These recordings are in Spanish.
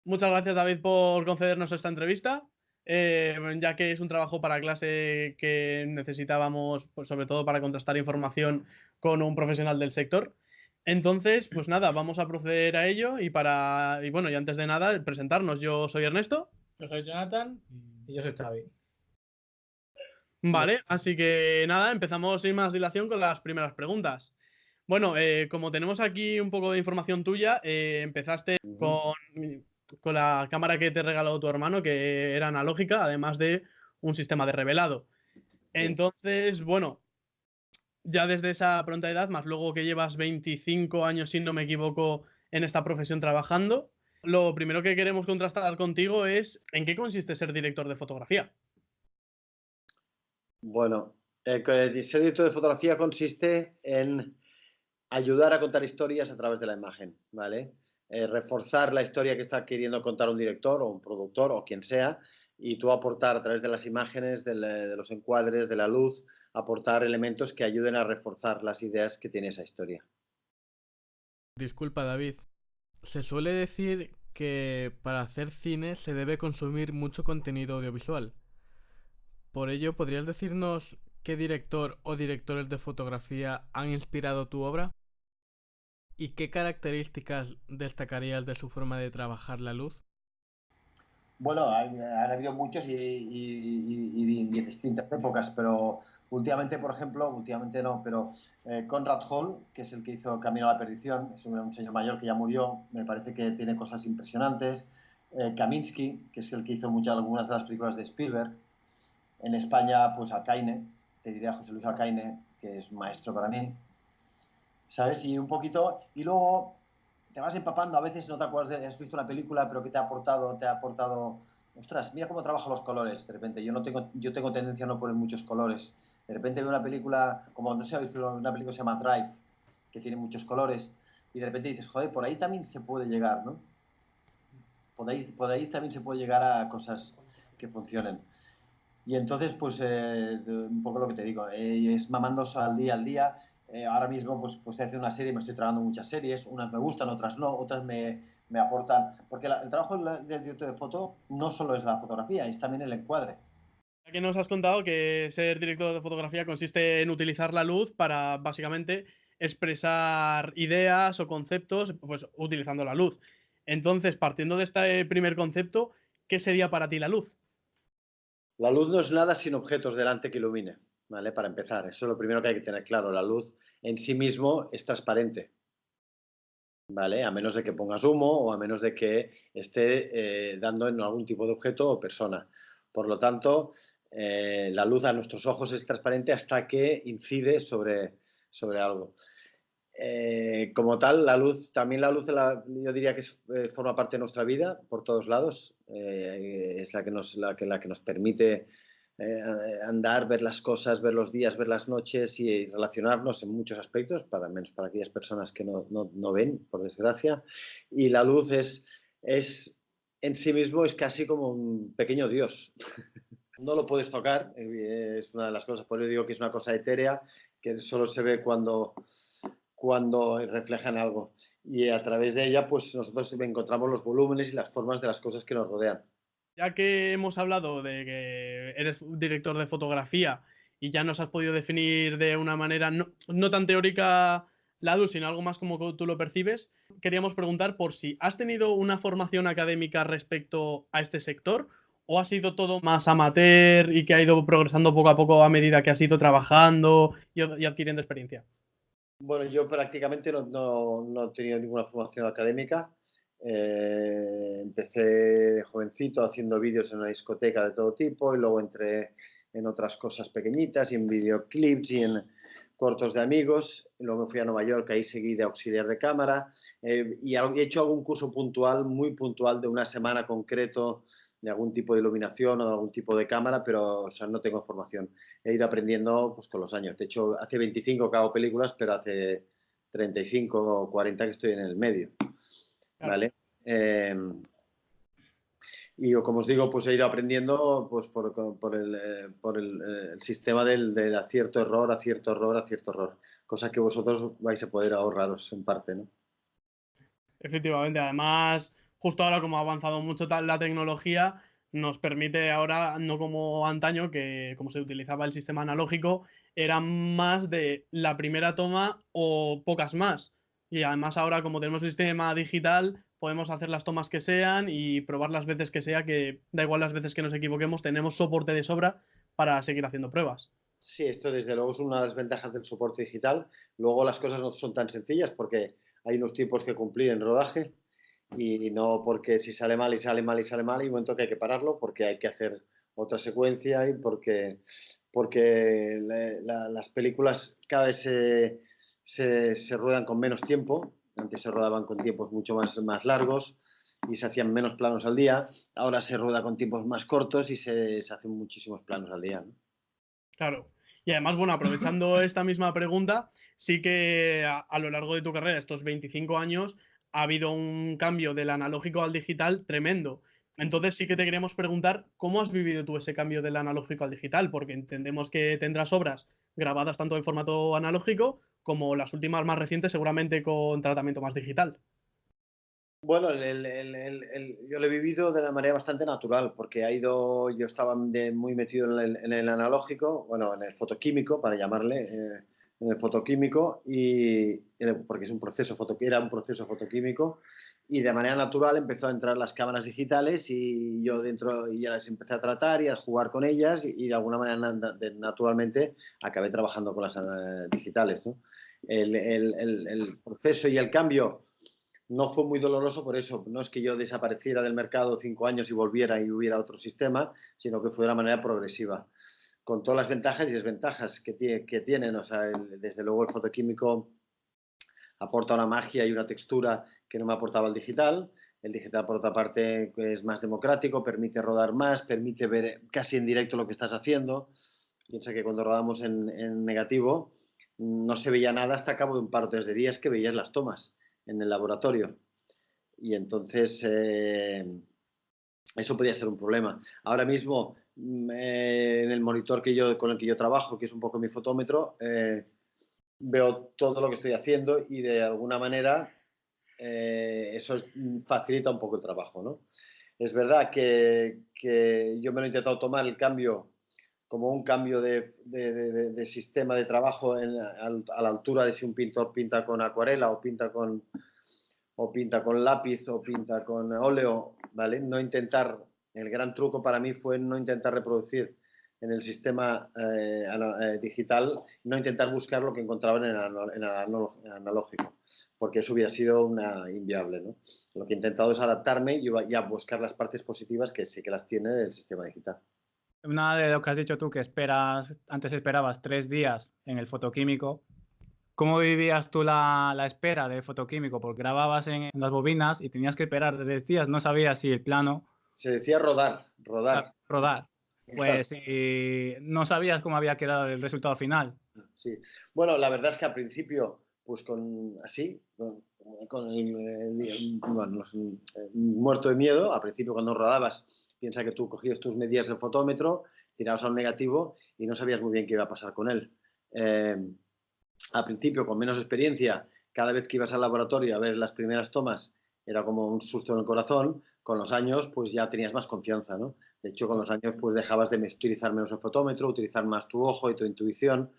Muchas gracias, David, por concedernos esta entrevista, ya que es un trabajo para clase que necesitábamos, pues, sobre todo para contrastar información con un profesional del sector. Entonces, pues nada, vamos a proceder a ello y bueno, y antes de nada, presentarnos. Yo soy Ernesto. Yo soy Jonathan y yo soy Xavi. Vale, así que nada, empezamos sin más dilación con las primeras preguntas. Bueno, como tenemos aquí un poco de información tuya, empezaste Ujú. con la cámara que te regaló tu hermano, que era analógica, además de un sistema de revelado. Sí. Entonces, bueno, ya desde esa pronta edad, más luego que llevas 25 años, si no me equivoco, en esta profesión trabajando, lo primero que queremos contrastar contigo es en qué consiste ser director de fotografía. Bueno, el ser director de fotografía consiste en ayudar a contar historias a través de la imagen, ¿vale? Reforzar la historia que está queriendo contar un director o un productor o quien sea, y tú aportar a través de las imágenes, de los encuadres, de la luz, aportar elementos que ayuden a reforzar las ideas que tiene esa historia. Disculpa, David. Se suele decir que para hacer cine se debe consumir mucho contenido audiovisual. Por ello, ¿podrías decirnos qué director o directores de fotografía han inspirado tu obra? ¿Y qué características destacarías de su forma de trabajar la luz? Bueno, han habido muchos y en distintas épocas, pero últimamente, por ejemplo, últimamente no, pero Conrad Hall, que es el que hizo Camino a la Perdición, es un señor mayor que ya murió, me parece que tiene cosas impresionantes. Kaminsky, que es el que hizo algunas de las películas de Spielberg. En España, pues Alcaine, te diría José Luis Alcaine, que es maestro para mí, ¿sabes? Y un poquito, y luego te vas empapando, a veces no te acuerdas, has visto una película, pero que te ha aportado, ostras, mira cómo trabaja los colores, de repente, yo tengo tendencia a no poner muchos colores, de repente veo una película, como no sé, habéis visto una película que se llama Drive, que tiene muchos colores, y de repente dices, joder, por ahí también se puede llegar, ¿no? Por ahí también se puede llegar a cosas que funcionen. Y entonces, pues, un poco lo que te digo, es mamándose al día. Ahora mismo, pues estoy haciendo una serie, me estoy trabajando muchas series, unas me gustan, otras no, otras me aportan. Porque el trabajo del director de foto no solo es la fotografía, es también el encuadre. Ya que nos has contado que ser director de fotografía consiste en utilizar la luz para básicamente expresar ideas o conceptos, pues utilizando la luz. Entonces, partiendo de este primer concepto, ¿qué sería para ti la luz? La luz no es nada sin objetos delante que ilumine, ¿vale? Para empezar, eso es lo primero que hay que tener claro. La luz en sí mismo es transparente, ¿vale? A menos de que pongas humo o a menos de que esté dando en algún tipo de objeto o persona. Por lo tanto, la luz a nuestros ojos es transparente hasta que incide sobre algo. Como tal, también la luz yo diría que forma parte de nuestra vida por todos lados. Es la que nos permite andar, ver las cosas, ver los días, ver las noches y relacionarnos en muchos aspectos, para menos para aquellas personas que no ven, por desgracia. Y la luz es en sí mismo es casi como un pequeño Dios. No lo puedes tocar, es una de las cosas, por eso digo que es una cosa etérea, que solo se ve cuando reflejan algo. Y a través de ella, pues nosotros encontramos los volúmenes y las formas de las cosas que nos rodean. Ya que hemos hablado de que eres un director de fotografía y ya nos has podido definir de una manera no tan teórica la luz, sino algo más como tú lo percibes, queríamos preguntar por si has tenido una formación académica respecto a este sector o ha sido todo más amateur y que ha ido progresando poco a poco a medida que has ido trabajando y adquiriendo experiencia. Bueno, yo prácticamente no he tenido ninguna formación académica. Empecé de jovencito haciendo vídeos en una discoteca de todo tipo y luego entré en otras cosas pequeñitas y en videoclips y en cortos de amigos. Y luego me fui a Nueva York, ahí seguí de auxiliar de cámara y he hecho algún curso puntual, muy puntual, de una semana concreto de algún tipo de iluminación o de algún tipo de cámara, pero o sea, no tengo formación. He ido aprendiendo pues, con los años. De hecho, hace 25 que hago películas, pero hace 35 o 40 que estoy en el medio. Claro. ¿Vale? Y como os digo, pues he ido aprendiendo pues, por el sistema del acierto, error, acierto, error, acierto, error. Cosa que vosotros vais a poder ahorraros en parte, ¿no? Efectivamente, además, justo ahora como ha avanzado mucho la tecnología, nos permite ahora, no como antaño, que como se utilizaba el sistema analógico, era más de la primera toma o pocas más. Y además ahora como tenemos el sistema digital, podemos hacer las tomas que sean y probar las veces que sea, que da igual las veces que nos equivoquemos, tenemos soporte de sobra para seguir haciendo pruebas. Sí, esto desde luego es una de las ventajas del soporte digital. Luego las cosas no son tan sencillas porque hay unos tiempos que cumplir en rodaje y no porque si sale mal y sale mal y sale mal, hay un momento que hay que pararlo porque hay que hacer otra secuencia y porque las películas cada vez se ruedan con menos tiempo. Antes se rodaban con tiempos mucho más largos y se hacían menos planos al día. Ahora se rueda con tiempos más cortos y se hacen muchísimos planos al día, ¿no? Claro. Y además, bueno, aprovechando esta misma pregunta, sí que a lo largo de tu carrera, estos 25 años, ha habido un cambio del analógico al digital tremendo. Entonces sí que te queríamos preguntar cómo has vivido tú ese cambio del analógico al digital, porque entendemos que tendrás obras grabadas tanto en formato analógico como las últimas más recientes seguramente con tratamiento más digital. Bueno, yo lo he vivido de una manera bastante natural, porque yo estaba muy metido en el analógico, bueno, en el fotoquímico, para llamarle, en el fotoquímico, porque era un proceso fotoquímico, y de manera natural empezó a entrar las cámaras digitales y yo dentro ya las empecé a tratar y a jugar con ellas y de alguna manera naturalmente acabé trabajando con las digitales, ¿no? El proceso y el cambio no fue muy doloroso por eso. No es que yo desapareciera del mercado 5 años y volviera y hubiera otro sistema, sino que fue de una manera progresiva, con todas las ventajas y desventajas que tienen. O sea, desde luego el fotoquímico aporta una magia y una textura que no me aportaba el digital. El digital, por otra parte, es más democrático, permite rodar más, permite ver casi en directo lo que estás haciendo. Piensa que cuando rodamos en negativo no se veía nada hasta cabo de un par o tres de días que veías las tomas en el laboratorio. Y entonces eso podía ser un problema. Ahora mismo, en el monitor con el que yo trabajo, que es un poco mi fotómetro, veo todo lo que estoy haciendo y de alguna manera eso facilita un poco el trabajo, ¿no? Es verdad que yo me lo he intentado tomar el cambio como un cambio de sistema de trabajo a la altura de si un pintor pinta con acuarela o pinta con lápiz o pinta con óleo, ¿vale? El gran truco para mí fue no intentar reproducir en el sistema digital, no intentar buscar lo que encontraba en el analógico, porque eso hubiera sido inviable, ¿no? Lo que he intentado es adaptarme y a buscar las partes positivas que sí que las tiene el sistema digital. Una de lo que has dicho tú, que antes esperabas 3 días en el fotoquímico. ¿Cómo vivías tú la espera del fotoquímico? Porque grababas en las bobinas y tenías que esperar 3 días, no sabías si el plano Se decía rodar. rodar. Claro. Pues no sabías cómo había quedado el resultado final. Sí. Bueno, la verdad es que al principio, pues con muerto de miedo, al principio cuando rodabas, piensa que tú cogías tus medidas del fotómetro, tirabas a un negativo y no sabías muy bien qué iba a pasar con él. Al principio, con menos experiencia, cada vez que ibas al laboratorio a ver las primeras tomas, era como un susto en el corazón. Con los años, pues ya tenías más confianza, ¿no? De hecho, con los años, pues dejabas de utilizar menos el fotómetro, utilizar más tu ojo y tu intuición.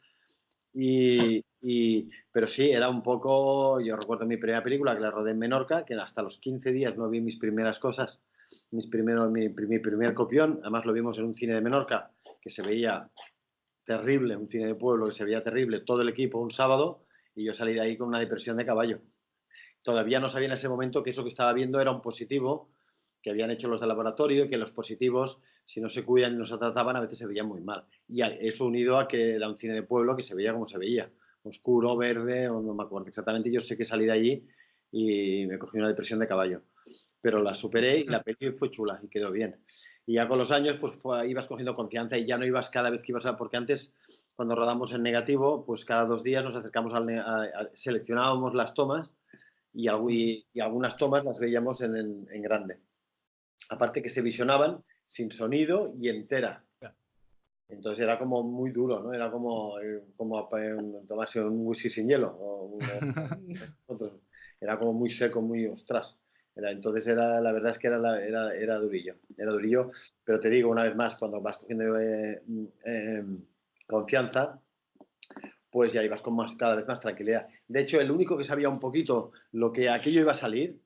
Pero sí, era un poco. Yo recuerdo mi primera película que la rodé en Menorca, que hasta los 15 días no vi mis primeras cosas, mi primer copión. Además, lo vimos en un cine de Menorca que se veía terrible, un cine de pueblo que se veía terrible, todo el equipo un sábado, y yo salí de ahí con una depresión de caballo. Todavía no sabía en ese momento que eso que estaba viendo era un positivo que habían hecho los de laboratorio, y que los positivos, si no se cuidan y no se trataban, a veces se veían muy mal. Y eso unido a que era un cine de pueblo que se veía como se veía, oscuro, verde, o no me acuerdo exactamente. Yo sé que salí de allí y me cogí una depresión de caballo. Pero la superé y la peli fue chula y quedó bien. Y ya con los años, pues ibas cogiendo confianza y ya no ibas cada vez que ibas porque antes, cuando rodamos en negativo, pues cada 2 días nos acercamos seleccionábamos las tomas y algunas tomas las veíamos en grande. Aparte que se visionaban sin sonido y entera. Entonces era como muy duro, ¿no? Era como tomarse un whisky sin hielo. Era como muy seco, muy ostras. Entonces la verdad es que era durillo, pero te digo una vez más, cuando vas cogiendo confianza, pues ya ibas con cada vez más tranquilidad. De hecho, el único que sabía un poquito lo que aquello iba a salir,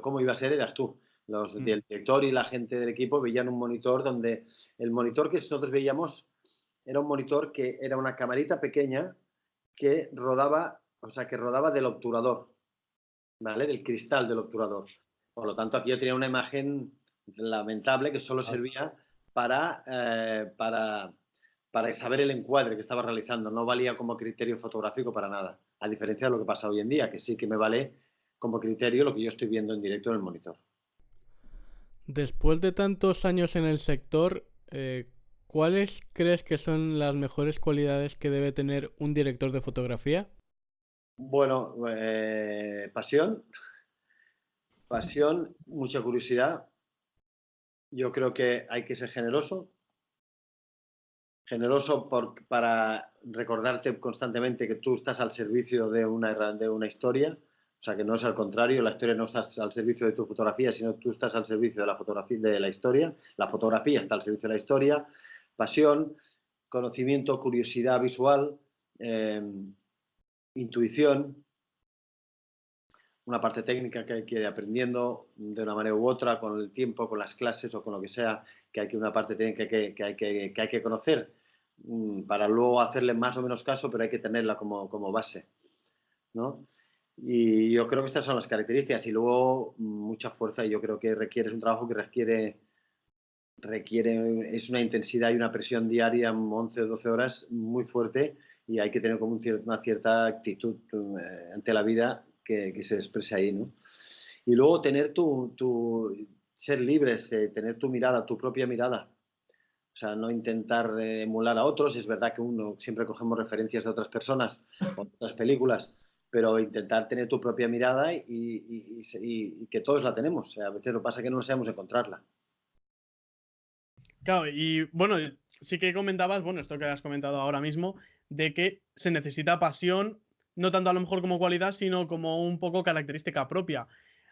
cómo iba a ser, eras tú. El director y la gente del equipo veían un monitor donde el monitor que nosotros veíamos era un monitor que era una camarita pequeña que rodaba, o sea, que rodaba del obturador, ¿vale? Del cristal del obturador. Por lo tanto, aquí yo tenía una imagen lamentable que solo servía para saber el encuadre que estaba realizando. No valía como criterio fotográfico para nada. A diferencia de lo que pasa hoy en día, que sí que me vale como criterio lo que yo estoy viendo en directo en el monitor. Después de tantos años en el sector, ¿cuáles crees que son las mejores cualidades que debe tener un director de fotografía? Bueno, pasión, mucha curiosidad. Yo creo que hay que ser generoso para recordarte constantemente que tú estás al servicio de una historia, o sea, que no es al contrario, la historia no está al servicio de tu fotografía, sino tú estás al servicio de la fotografía, de la historia, la fotografía está al servicio de la historia, pasión, conocimiento, curiosidad visual, intuición, una parte técnica que hay que ir aprendiendo de una manera u otra, con el tiempo, con las clases o con lo que sea, que hay que una parte técnica que hay que conocer para luego hacerle más o menos caso, pero hay que tenerla como base, ¿no? Y yo creo que estas son las características y luego mucha fuerza. Y yo creo que es un trabajo que requiere es una intensidad y una presión diaria, 11 o 12 horas muy fuerte, y hay que tener como una cierta actitud ante la vida que se expresa ahí, ¿no? Y luego tener ser libres, tener tu mirada, tu propia mirada. O sea, no intentar emular a otros. Es verdad que uno siempre cogemos referencias de otras personas o otras películas, pero intentar tener tu propia mirada y que todos la tenemos. O sea, a veces lo que pasa es que no sabemos encontrarla. Claro, y bueno, sí que comentabas, bueno, esto que has comentado ahora mismo, de que se necesita pasión, no tanto a lo mejor como cualidad, sino como un poco característica propia.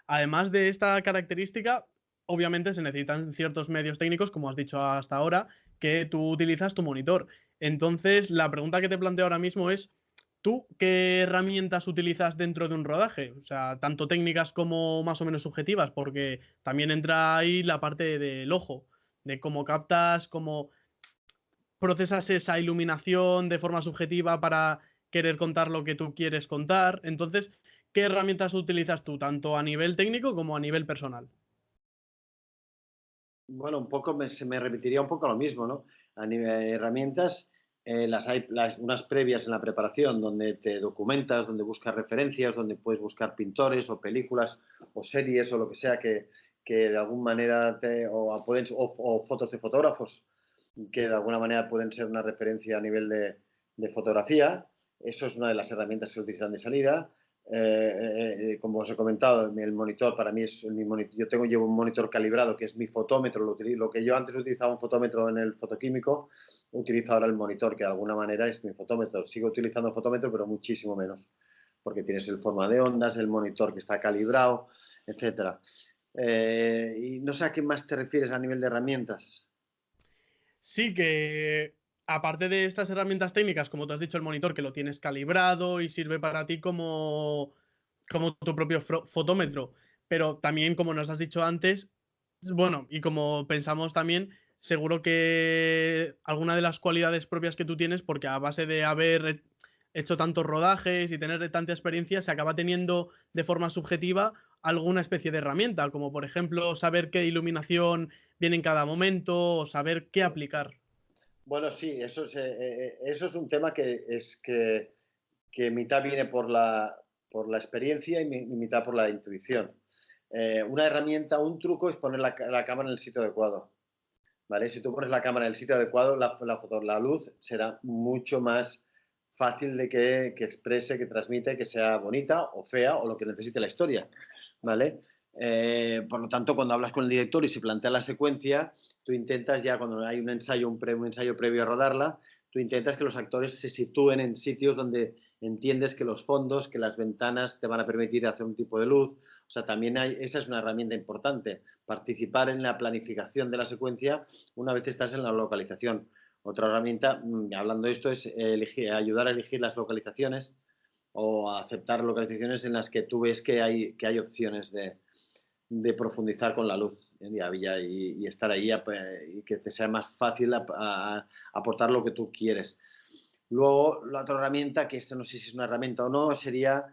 Además de esta característica, obviamente se necesitan ciertos medios técnicos, como has dicho hasta ahora, que tú utilizas tu monitor. Entonces, la pregunta que te planteo ahora mismo es, ¿tú qué herramientas utilizas dentro de un rodaje? O sea, tanto técnicas como más o menos subjetivas, porque también entra ahí la parte del ojo de cómo captas, cómo procesas esa iluminación de forma subjetiva para querer contar lo que tú quieres contar. Entonces, ¿qué herramientas utilizas tú, tanto a nivel técnico como a nivel personal? Bueno, un poco se me repetiría un poco lo mismo, ¿no? A nivel de herramientas, las hay unas previas en la preparación donde te documentas, donde buscas referencias, donde puedes buscar pintores o películas o series o lo que sea que de alguna manera o fotos de fotógrafos que de alguna manera pueden ser una referencia a nivel de fotografía. Eso es una de las herramientas que se utilizan de salida. Como os he comentado, el monitor para mí es mi monitor. Llevo un monitor calibrado que es mi fotómetro. Lo que yo antes utilizaba un fotómetro en el fotoquímico, utilizo ahora el monitor, que de alguna manera es mi fotómetro. Sigo utilizando el fotómetro, pero muchísimo menos, porque tienes el forma de ondas, el monitor que está calibrado, etcétera. Y no sé a qué más te refieres a nivel de herramientas. Sí que, aparte de estas herramientas técnicas, como tú has dicho, el monitor que lo tienes calibrado y sirve para ti como tu propio fotómetro, pero también, como nos has dicho antes, bueno, y como pensamos también, seguro que alguna de las cualidades propias que tú tienes, porque a base de haber hecho tantos rodajes y tener tanta experiencia, se acaba teniendo de forma subjetiva alguna especie de herramienta, como por ejemplo saber qué iluminación viene en cada momento o saber qué aplicar. Bueno, sí, eso es un tema que mitad viene por la experiencia y mitad por la intuición. Una herramienta, un truco es poner la cámara en el sitio adecuado. ¿Vale? Si tú pones la cámara en el sitio adecuado, la luz será mucho más fácil de que exprese, que transmite, que sea bonita o fea o lo que necesite la historia. ¿Vale? Por lo tanto, cuando hablas con el director y se plantea la secuencia, tú intentas ya, cuando hay un ensayo previo a rodarla, tú intentas que los actores se sitúen en sitios donde entiendes que los fondos, que las ventanas te van a permitir hacer un tipo de luz. O sea, también esa es una herramienta importante, participar en la planificación de la secuencia una vez estás en la localización. Otra herramienta, hablando de esto, es ayudar a elegir las localizaciones o a aceptar localizaciones en las que tú ves que hay opciones de profundizar con la luz y estar ahí y que te sea más fácil aportar lo que tú quieres. Luego, la otra herramienta, que esta no sé si es una herramienta o no, sería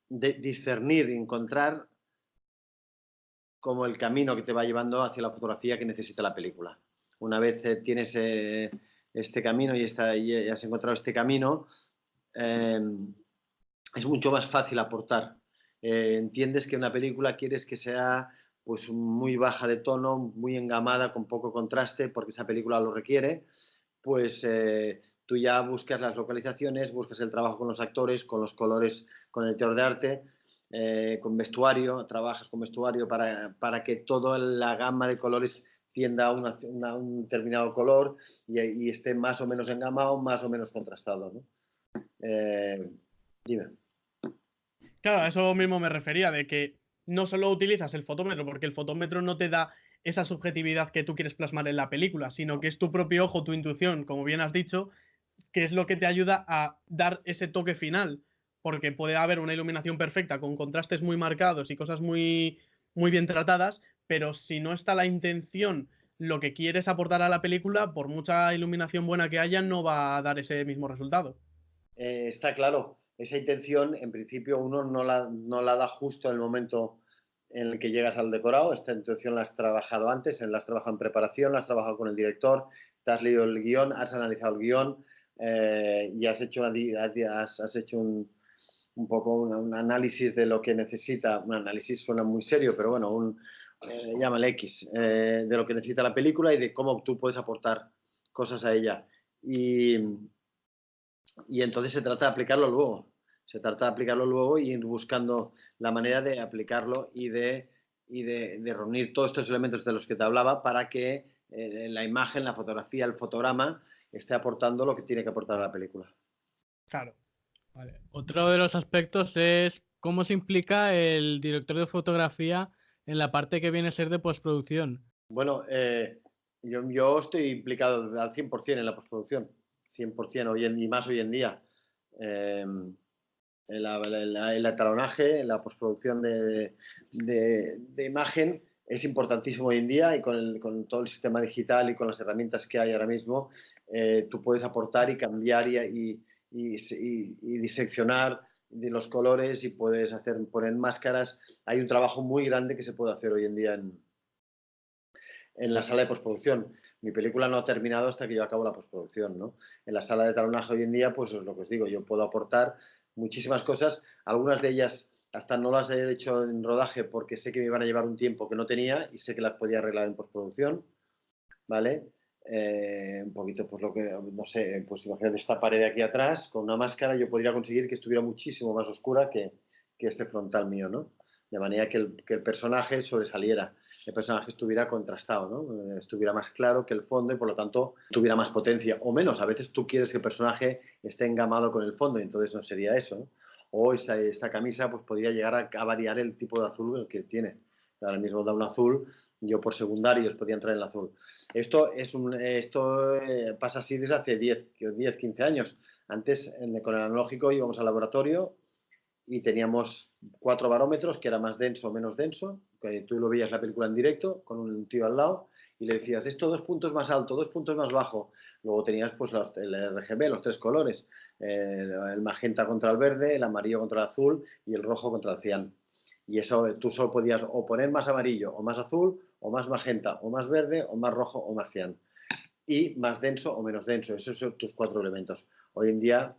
discernir, encontrar como el camino que te va llevando hacia la fotografía que necesita la película. Una vez tienes este camino y has encontrado este camino, es mucho más fácil aportar. Entiendes que una película quieres que sea pues muy baja de tono, muy engamada, con poco contraste, porque esa película lo requiere, pues tú ya buscas las localizaciones, buscas el trabajo con los actores, con los colores, con el editor de arte, con vestuario, trabajas con vestuario para que toda la gama de colores tienda a un determinado color y esté más o menos engamado, más o menos contrastado, ¿no? Dime. Claro, a eso mismo me refería, de que no solo utilizas el fotómetro, porque el fotómetro no te da esa subjetividad que tú quieres plasmar en la película, sino que es tu propio ojo, tu intuición, como bien has dicho, que es lo que te ayuda a dar ese toque final, porque puede haber una iluminación perfecta con contrastes muy marcados y cosas muy, muy bien tratadas, pero si no está la intención, lo que quieres aportar a la película, por mucha iluminación buena que haya, no va a dar ese mismo resultado. Está claro, esa intención en principio uno no la da justo en el momento en el que llegas al decorado. Esta intención la has trabajado antes, la has trabajado en preparación, la has trabajado con el director, te has leído el guión, has analizado el guión y has hecho un poco un análisis de lo que necesita. Un análisis suena muy serio, pero bueno, llámale X, de lo que necesita la película y de cómo tú puedes aportar cosas a ella. Y entonces se trata de aplicarlo luego. Se trata de aplicarlo luego y ir buscando la manera de aplicarlo y de reunir todos estos elementos de los que te hablaba para que la imagen, la fotografía, el fotograma esté aportando lo que tiene que aportar a la película. Claro. Vale. Otro de los aspectos es cómo se implica el director de fotografía en la parte que viene a ser de postproducción. Bueno, yo estoy implicado al 100% en la postproducción, 100% y más hoy en día. El etalonaje, la postproducción de imagen es importantísimo hoy en día y con todo el sistema digital y con las herramientas que hay ahora mismo, tú puedes aportar y cambiar y diseccionar de los colores y puedes poner máscaras. Hay un trabajo muy grande que se puede hacer hoy en día en la sala de postproducción. Mi película no ha terminado hasta que yo acabo la postproducción, ¿no? En la sala de talonaje hoy en día, pues es lo que os digo, yo puedo aportar muchísimas cosas, algunas de ellas hasta no las he hecho en rodaje porque sé que me iban a llevar un tiempo que no tenía y sé que las podía arreglar en postproducción, ¿vale? Un poquito, pues lo que, no sé, pues imagínate esta pared de aquí atrás, con una máscara yo podría conseguir que estuviera muchísimo más oscura que este frontal mío, ¿no? De manera que el personaje sobresaliera, el personaje estuviera contrastado, ¿no? Estuviera más claro que el fondo y por lo tanto tuviera más potencia o menos. A veces tú quieres que el personaje esté engamado con el fondo y entonces no sería eso, ¿no? O esta camisa pues podría llegar a variar el tipo de azul que tiene. Ahora mismo da un azul, yo por secundarios podía entrar en el azul. Esto pasa así desde hace 10, 15 años. Antes con el analógico íbamos al laboratorio y teníamos 4 barómetros, que era más denso o menos denso, que tú lo veías la película en directo con un tío al lado y le decías, esto 2 puntos más alto, 2 puntos más bajo. Luego tenías pues el RGB, los 3 colores, el magenta contra el verde, el amarillo contra el azul y el rojo contra el cian. Y eso tú solo podías o poner más amarillo o más azul, o más magenta o más verde, o más rojo o más cian. Y más denso o menos denso. Esos son tus 4 elementos. Hoy en día,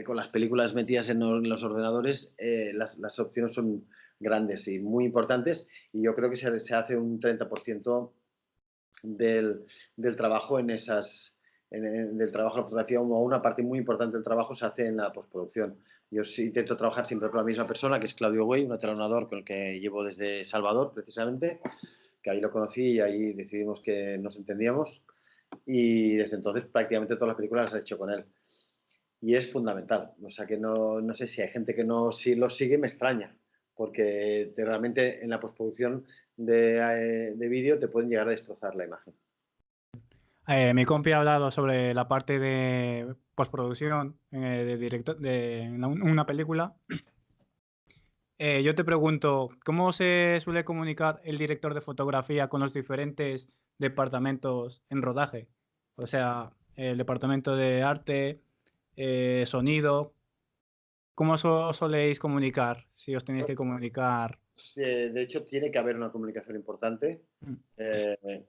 con las películas metidas en los ordenadores, las opciones son grandes y muy importantes y yo creo que se hace un 30% del trabajo del trabajo de la fotografía, o una parte muy importante del trabajo se hace en la postproducción. Yo sí intento trabajar siempre con la misma persona, que es Claudio Güey, un atelonador con el que llevo desde Salvador, precisamente, que ahí lo conocí y ahí decidimos que nos entendíamos y desde entonces prácticamente todas las películas las he hecho con él. y es fundamental. O sea que no sé si hay gente que no si lo sigue, me extraña, porque realmente en la postproducción de vídeo te pueden llegar a destrozar la imagen. Mi compi ha hablado sobre la parte de postproducción de director de una película. Yo te pregunto, ¿cómo se suele comunicar el director de fotografía con los diferentes departamentos en rodaje? O sea, el departamento de arte, sonido. ¿Cómo soléis comunicar? Si os tenéis que comunicar. De hecho, tiene que haber una comunicación importante. Mm.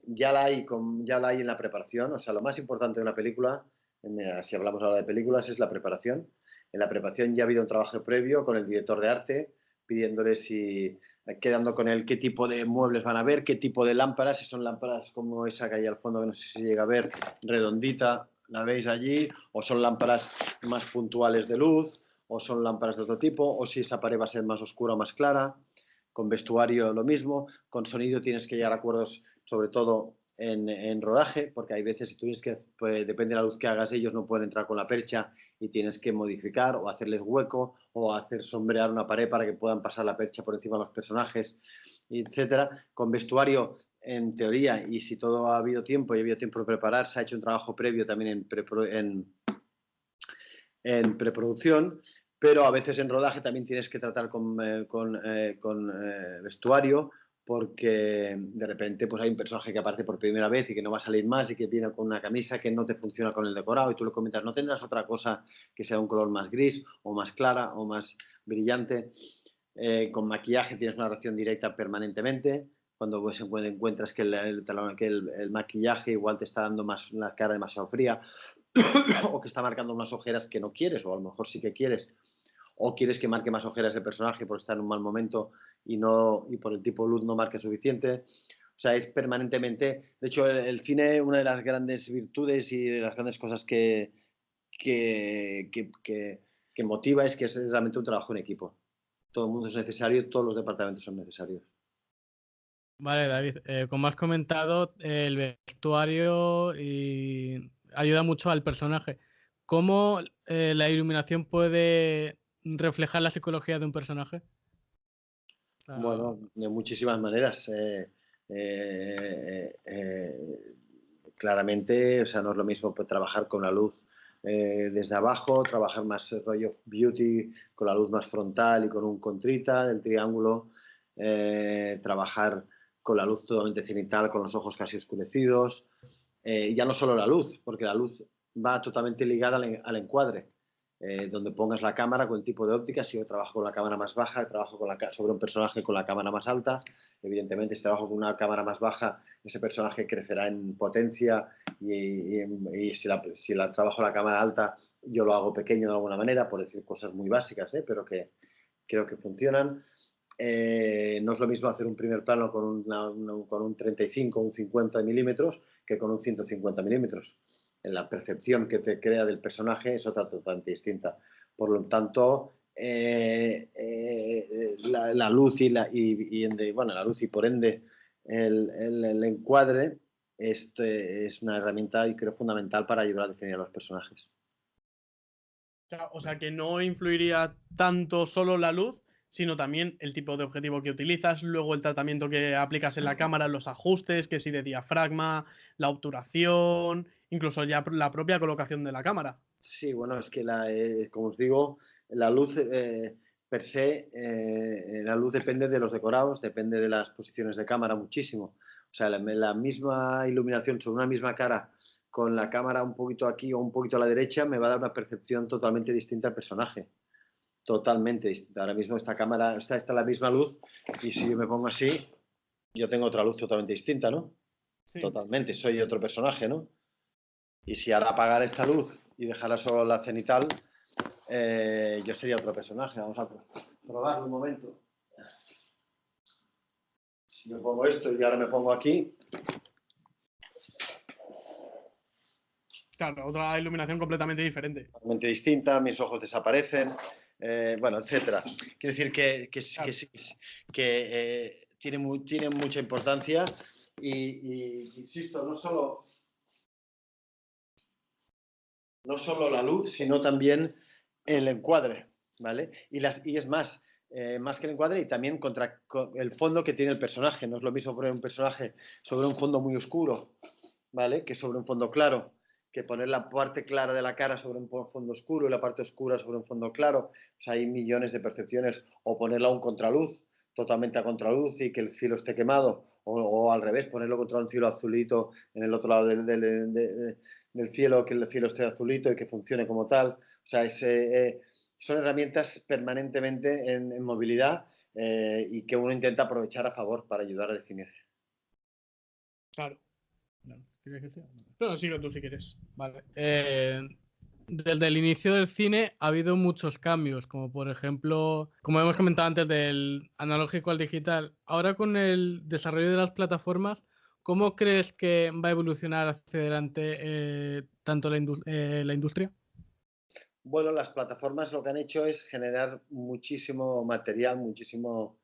Ya la hay en la preparación. O sea, lo más importante de una película, si hablamos ahora de películas, es la preparación. En la preparación ya ha habido un trabajo previo con el director de arte, pidiéndole quedando con él qué tipo de muebles van a ver, qué tipo de lámparas, si son lámparas como esa que hay al fondo, que no sé si llega a ver, redondita, la veis allí, o son lámparas más puntuales de luz, o son lámparas de otro tipo, o si esa pared va a ser más oscura o más clara. Con vestuario lo mismo, con sonido tienes que llegar a acuerdos, sobre todo en rodaje, porque hay veces si tú tienes que, pues, depende de la luz que hagas, ellos no pueden entrar con la percha y tienes que modificar o hacerles hueco o hacer sombrear una pared para que puedan pasar la percha por encima de los personajes, etcétera. Con vestuario, en teoría, y si todo ha habido tiempo y ha habido tiempo de preparar, se ha hecho un trabajo previo también en preproducción, pero a veces en rodaje también tienes que tratar con vestuario, porque de repente pues hay un personaje que aparece por primera vez y que no va a salir más y que viene con una camisa que no te funciona con el decorado y tú le comentas, ¿no tendrás otra cosa que sea un color más gris o más clara o más brillante? Con maquillaje tienes una relación directa permanentemente. Cuando pues, encuentras que el maquillaje igual te está dando más la cara demasiado fría o que está marcando unas ojeras que no quieres, o a lo mejor sí que quieres, o quieres que marque más ojeras el personaje por estar en un mal momento y por el tipo de luz no marque suficiente. O sea, es permanentemente. De hecho, el cine, una de las grandes virtudes y de las grandes cosas que, que, que, que motiva es que es realmente un trabajo en equipo. Todo el mundo es necesario, todos los departamentos son necesarios. Vale, David, como has comentado, el vestuario ayuda mucho al personaje. ¿Cómo la iluminación puede reflejar la psicología de un personaje? Bueno, de muchísimas maneras. Claramente, o sea, no es lo mismo pues, trabajar con la luz desde abajo, trabajar más rollo beauty, con la luz más frontal y con un contrita, el triángulo, trabajar con la luz totalmente cenital, con los ojos casi oscurecidos. Ya no solo la luz, porque la luz va totalmente ligada al encuadre. Donde pongas la cámara con el tipo de óptica. Si yo trabajo con la cámara más baja, trabajo sobre un personaje con la cámara más alta. Evidentemente, si trabajo con una cámara más baja, ese personaje crecerá en potencia y si la trabajo la cámara alta, yo lo hago pequeño de alguna manera, por decir cosas muy básicas, pero que creo que funcionan. No es lo mismo hacer un primer plano con un 35 o un 50 milímetros que con un 150 milímetros. La percepción que te crea del personaje es otra totalmente distinta. Por lo tanto, la luz la luz y por ende el encuadre es una herramienta y creo fundamental para ayudar a definir a los personajes. O sea, que no influiría tanto solo la luz, sino también el tipo de objetivo que utilizas, luego el tratamiento que aplicas en la cámara, los ajustes, que si de diafragma, la obturación, incluso ya la propia colocación de la cámara. Sí, bueno, es que como os digo, la luz per se, la luz depende de los decorados, depende de las posiciones de cámara muchísimo. O sea, la misma iluminación sobre una misma cara con la cámara un poquito aquí o un poquito a la derecha me va a dar una percepción totalmente distinta al personaje. Totalmente distinta. Ahora mismo esta cámara, está la misma luz y si yo me pongo así, yo tengo otra luz totalmente distinta, ¿no? Sí. Totalmente, soy otro personaje, ¿no? Y si ahora apagara esta luz y dejara solo la cenital, yo sería otro personaje. Vamos a probarlo un momento. Si me pongo esto y ahora me pongo aquí. Claro, otra iluminación completamente diferente. Totalmente distinta, mis ojos desaparecen, bueno, etcétera. Quiero decir que tiene mucha importancia y insisto, no solo no solo la luz, sino también el encuadre, ¿vale? Y es más que el encuadre y también el fondo que tiene el personaje. No es lo mismo poner un personaje sobre un fondo muy oscuro, ¿vale? Que sobre un fondo claro, que poner la parte clara de la cara sobre un fondo oscuro y la parte oscura sobre un fondo claro. O sea, hay millones de percepciones. O ponerla a un contraluz, totalmente a contraluz y que el cielo esté quemado. O al revés, ponerlo contra un cielo azulito en el otro lado del cielo, que el cielo esté azulito y que funcione como tal. O sea, son herramientas permanentemente en movilidad y que uno intenta aprovechar a favor para ayudar a definir. Claro. ¿Quieres que sea? No, sigue tú si quieres. Vale. Desde el inicio del cine ha habido muchos cambios, como por ejemplo, como hemos comentado antes, del analógico al digital. Ahora con el desarrollo de las plataformas, ¿cómo crees que va a evolucionar hacia adelante tanto la industria? Bueno, las plataformas lo que han hecho es generar muchísimo material, muchísimas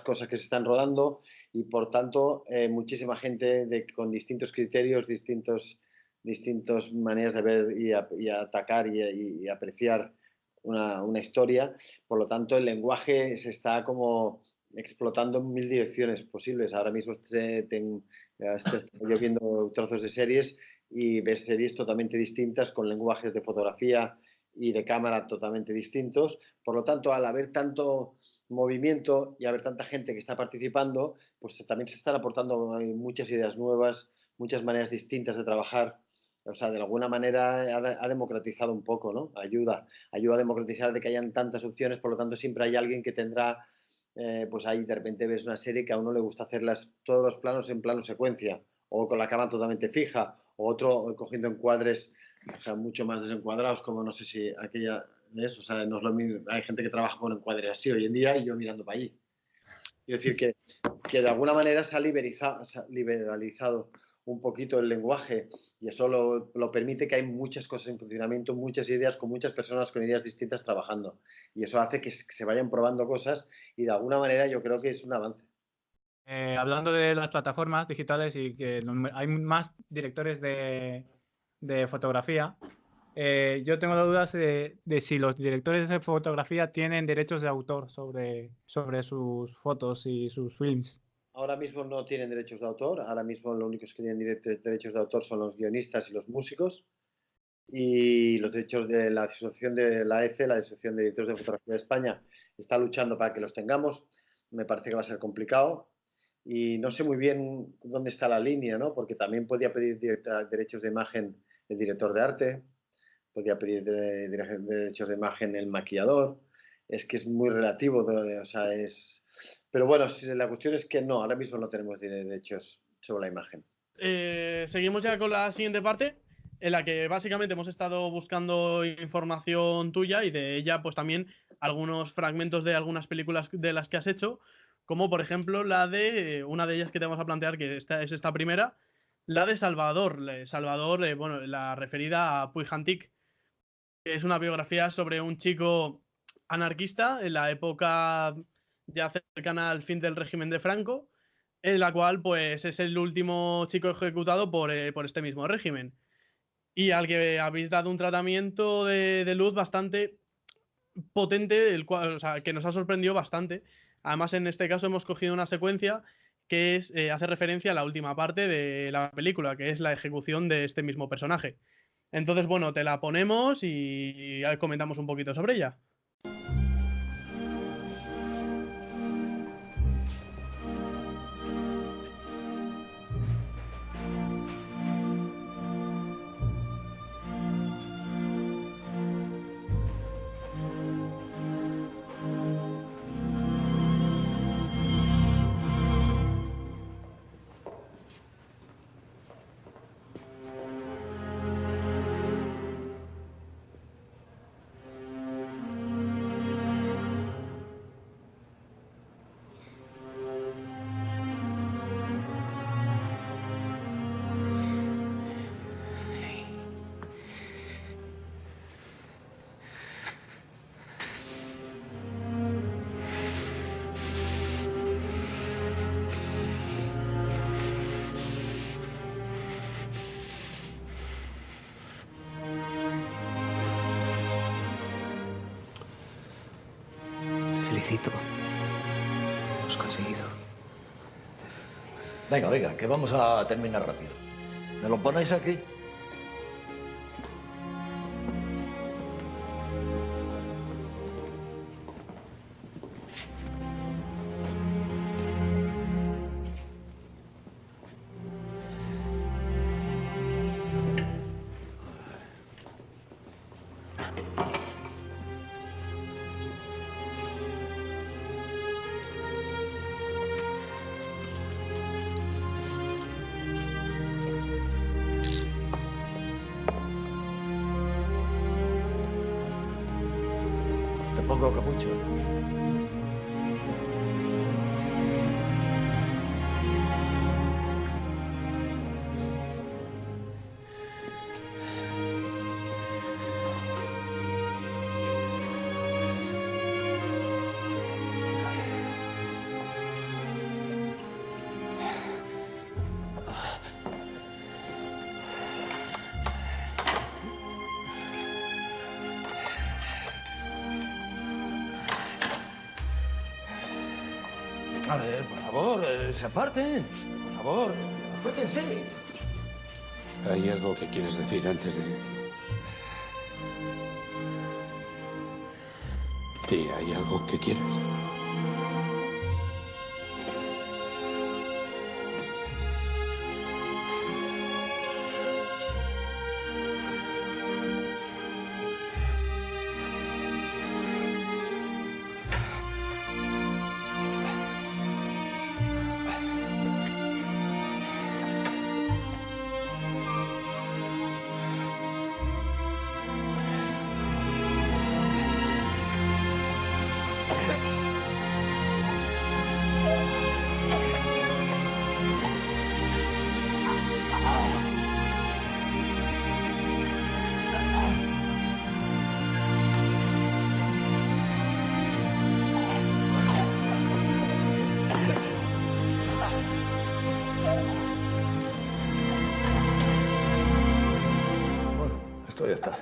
cosas que se están rodando y por tanto muchísima gente con distintos criterios, distintas maneras de ver y atacar y apreciar una historia. Por lo tanto, el lenguaje se está como explotando en mil direcciones posibles. Ahora mismo estoy yo viendo trozos de series y ves series totalmente distintas con lenguajes de fotografía y de cámara totalmente distintos. Por lo tanto, al haber tanto movimiento y haber tanta gente que está participando, pues también se están aportando muchas ideas nuevas, muchas maneras distintas de trabajar. O sea, de alguna manera ha democratizado un poco, ¿no? Ayuda a democratizar de que hayan tantas opciones, por lo tanto siempre hay alguien que tendrá, pues ahí de repente ves una serie que a uno le gusta hacerlas todos los planos en plano secuencia, o con la cámara totalmente fija, o otro cogiendo encuadres, o sea, mucho más desencuadrados, como no sé si aquella es, o sea, no es lo mismo, hay gente que trabaja con encuadres así hoy en día y yo mirando para allí. Quiero decir que de alguna manera se ha liberalizado un poquito el lenguaje y eso lo permite que hay muchas cosas en funcionamiento, muchas ideas, con muchas personas con ideas distintas trabajando. Y eso hace que se vayan probando cosas y de alguna manera yo creo que es un avance. Hablando de las plataformas digitales y que hay más directores de fotografía, yo tengo dudas de si los directores de fotografía tienen derechos de autor sobre sus fotos y sus films. Ahora mismo no tienen derechos de autor, ahora mismo los únicos que tienen derechos de autor son los guionistas y los músicos y los derechos de la Asociación de la AEC, la Asociación de Directores de Fotografía de España, está luchando para que los tengamos. Me parece que va a ser complicado y no sé muy bien dónde está la línea, ¿no? Porque también podía pedir derechos de imagen el director de arte, podía pedir derechos de imagen el maquillador. Es que es muy relativo, o sea, es... Pero bueno, la cuestión es que no, ahora mismo no tenemos derechos sobre la imagen. Seguimos ya con la siguiente parte, en la que básicamente hemos estado buscando información tuya y de ella, pues también algunos fragmentos de algunas películas de las que has hecho, como por ejemplo la de una de ellas que te vamos a plantear, que es esta primera, la de Salvador. Salvador, bueno, la referida a Puig-Antich, que es una biografía sobre un chico anarquista en la época ya cercana al fin del régimen de Franco, en la cual pues es el último chico ejecutado por este mismo régimen y al que habéis dado un tratamiento de luz bastante potente, el cual, o sea, que nos ha sorprendido bastante. Además, en este caso hemos cogido una secuencia que hace referencia a la última parte de la película, que es la ejecución de este mismo personaje. Entonces, bueno, te la ponemos y comentamos un poquito sobre ella. felicito. Lo has conseguido. Venga, venga, que vamos a terminar rápido. ¿Me lo ponéis aquí? Te pongo capucho. A ver, por favor, se aparten. Por favor, apártense. ¿Hay algo que quieres decir antes de...? Sí, ¿hay algo que quieres? Esto ya está.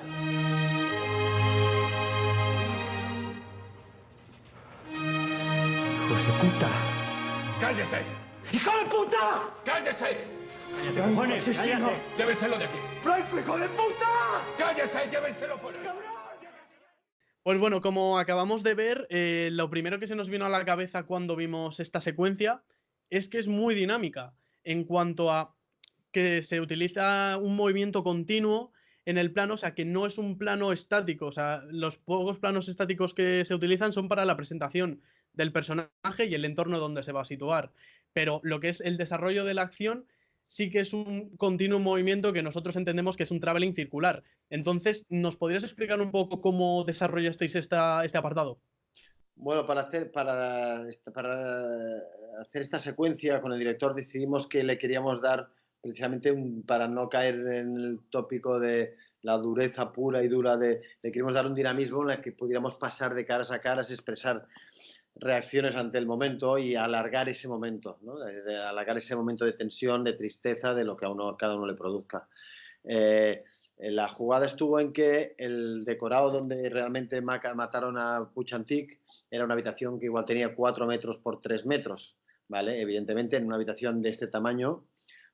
¡Hijos de puta! ¡Cállese! ¡Hijo de puta! ¡Cállese! ¡Cojones, cállate! ¡Llévenselo de aquí! ¡Franco, hijo de puta! ¡Cállese! ¡Llévenselo fuera! Pues bueno, como acabamos de ver, lo primero que se nos vino a la cabeza cuando vimos esta secuencia es que es muy dinámica en cuanto a que se utiliza un movimiento continuo en el plano, o sea, que no es un plano estático, o sea, los pocos planos estáticos que se utilizan son para la presentación del personaje y el entorno donde se va a situar, pero lo que es el desarrollo de la acción sí que es un continuo movimiento que nosotros entendemos que es un traveling circular. Entonces, ¿nos podrías explicar un poco cómo desarrollasteis este apartado? Bueno, para hacer esta secuencia con el director decidimos que le queríamos dar precisamente para no caer en el tópico de la dureza pura y dura le queríamos dar un dinamismo en el que pudiéramos pasar de caras a caras, expresar reacciones ante el momento y alargar ese momento, ¿no? Alargar ese momento de tensión, de tristeza, de lo que cada uno le produzca. La jugada estuvo en que el decorado donde realmente mataron a Puchantik era una habitación que igual tenía 4 metros por 3 metros, ¿vale? Evidentemente, en una habitación de este tamaño,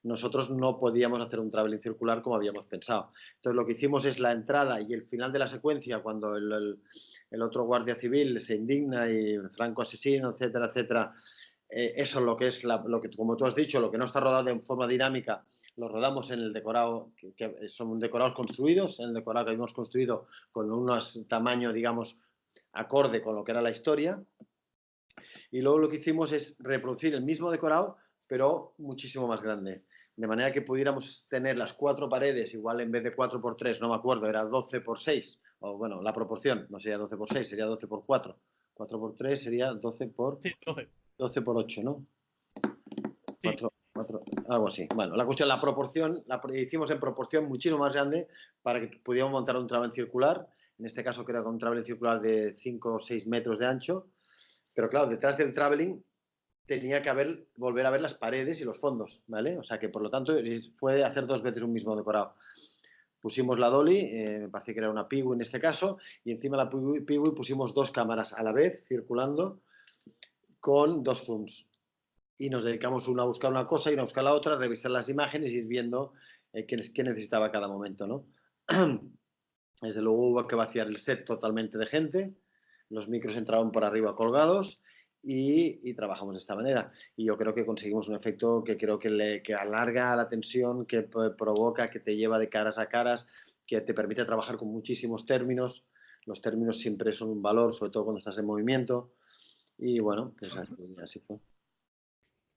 nosotros no podíamos hacer un traveling circular como habíamos pensado. Entonces, lo que hicimos es la entrada y el final de la secuencia, cuando el otro guardia civil se indigna y Franco asesino, etcétera, etcétera. Eso es lo que es, lo que, como tú has dicho, lo que no está rodado en forma dinámica, lo rodamos en el decorado, que son decorados construidos, en el decorado que habíamos construido con unos tamaños, digamos, acorde con lo que era la historia. Y luego lo que hicimos es reproducir el mismo decorado, pero muchísimo más grande. De manera que pudiéramos tener las 4 paredes, igual en vez de 4 por 3, no me acuerdo, era 12 por 6, o bueno, la proporción, no sería 12 por 6, sería 12 por 4. 4 por 3 sería 12 por... Sí, 12. 12 por 8, ¿no? Sí. 4, algo así. Bueno, la cuestión, la proporción, la hicimos en proporción muchísimo más grande para que pudiéramos montar un traveling circular. En este caso creo que un traveling circular de 5 o 6 metros de ancho. Pero claro, detrás del traveling tenía que volver a ver las paredes y los fondos, ¿vale? O sea que por lo tanto fue hacer 2 veces un mismo decorado. pusimos la dolly, me parece que era una Piwi en este caso, y encima de la Piwi pusimos 2 cámaras a la vez circulando con 2 zooms. Y nos dedicamos una a buscar una cosa y una a buscar la otra, a revisar las imágenes y ir viendo qué necesitaba cada momento, ¿no? Desde luego hubo que vaciar el set totalmente de gente, los micros entraban por arriba colgados y trabajamos de esta manera. Y yo creo que conseguimos un efecto que creo que alarga la tensión, que provoca, que te lleva de caras a caras, que te permite trabajar con muchísimos términos. Los términos siempre son un valor, sobre todo cuando estás en movimiento. Y bueno, pues así fue.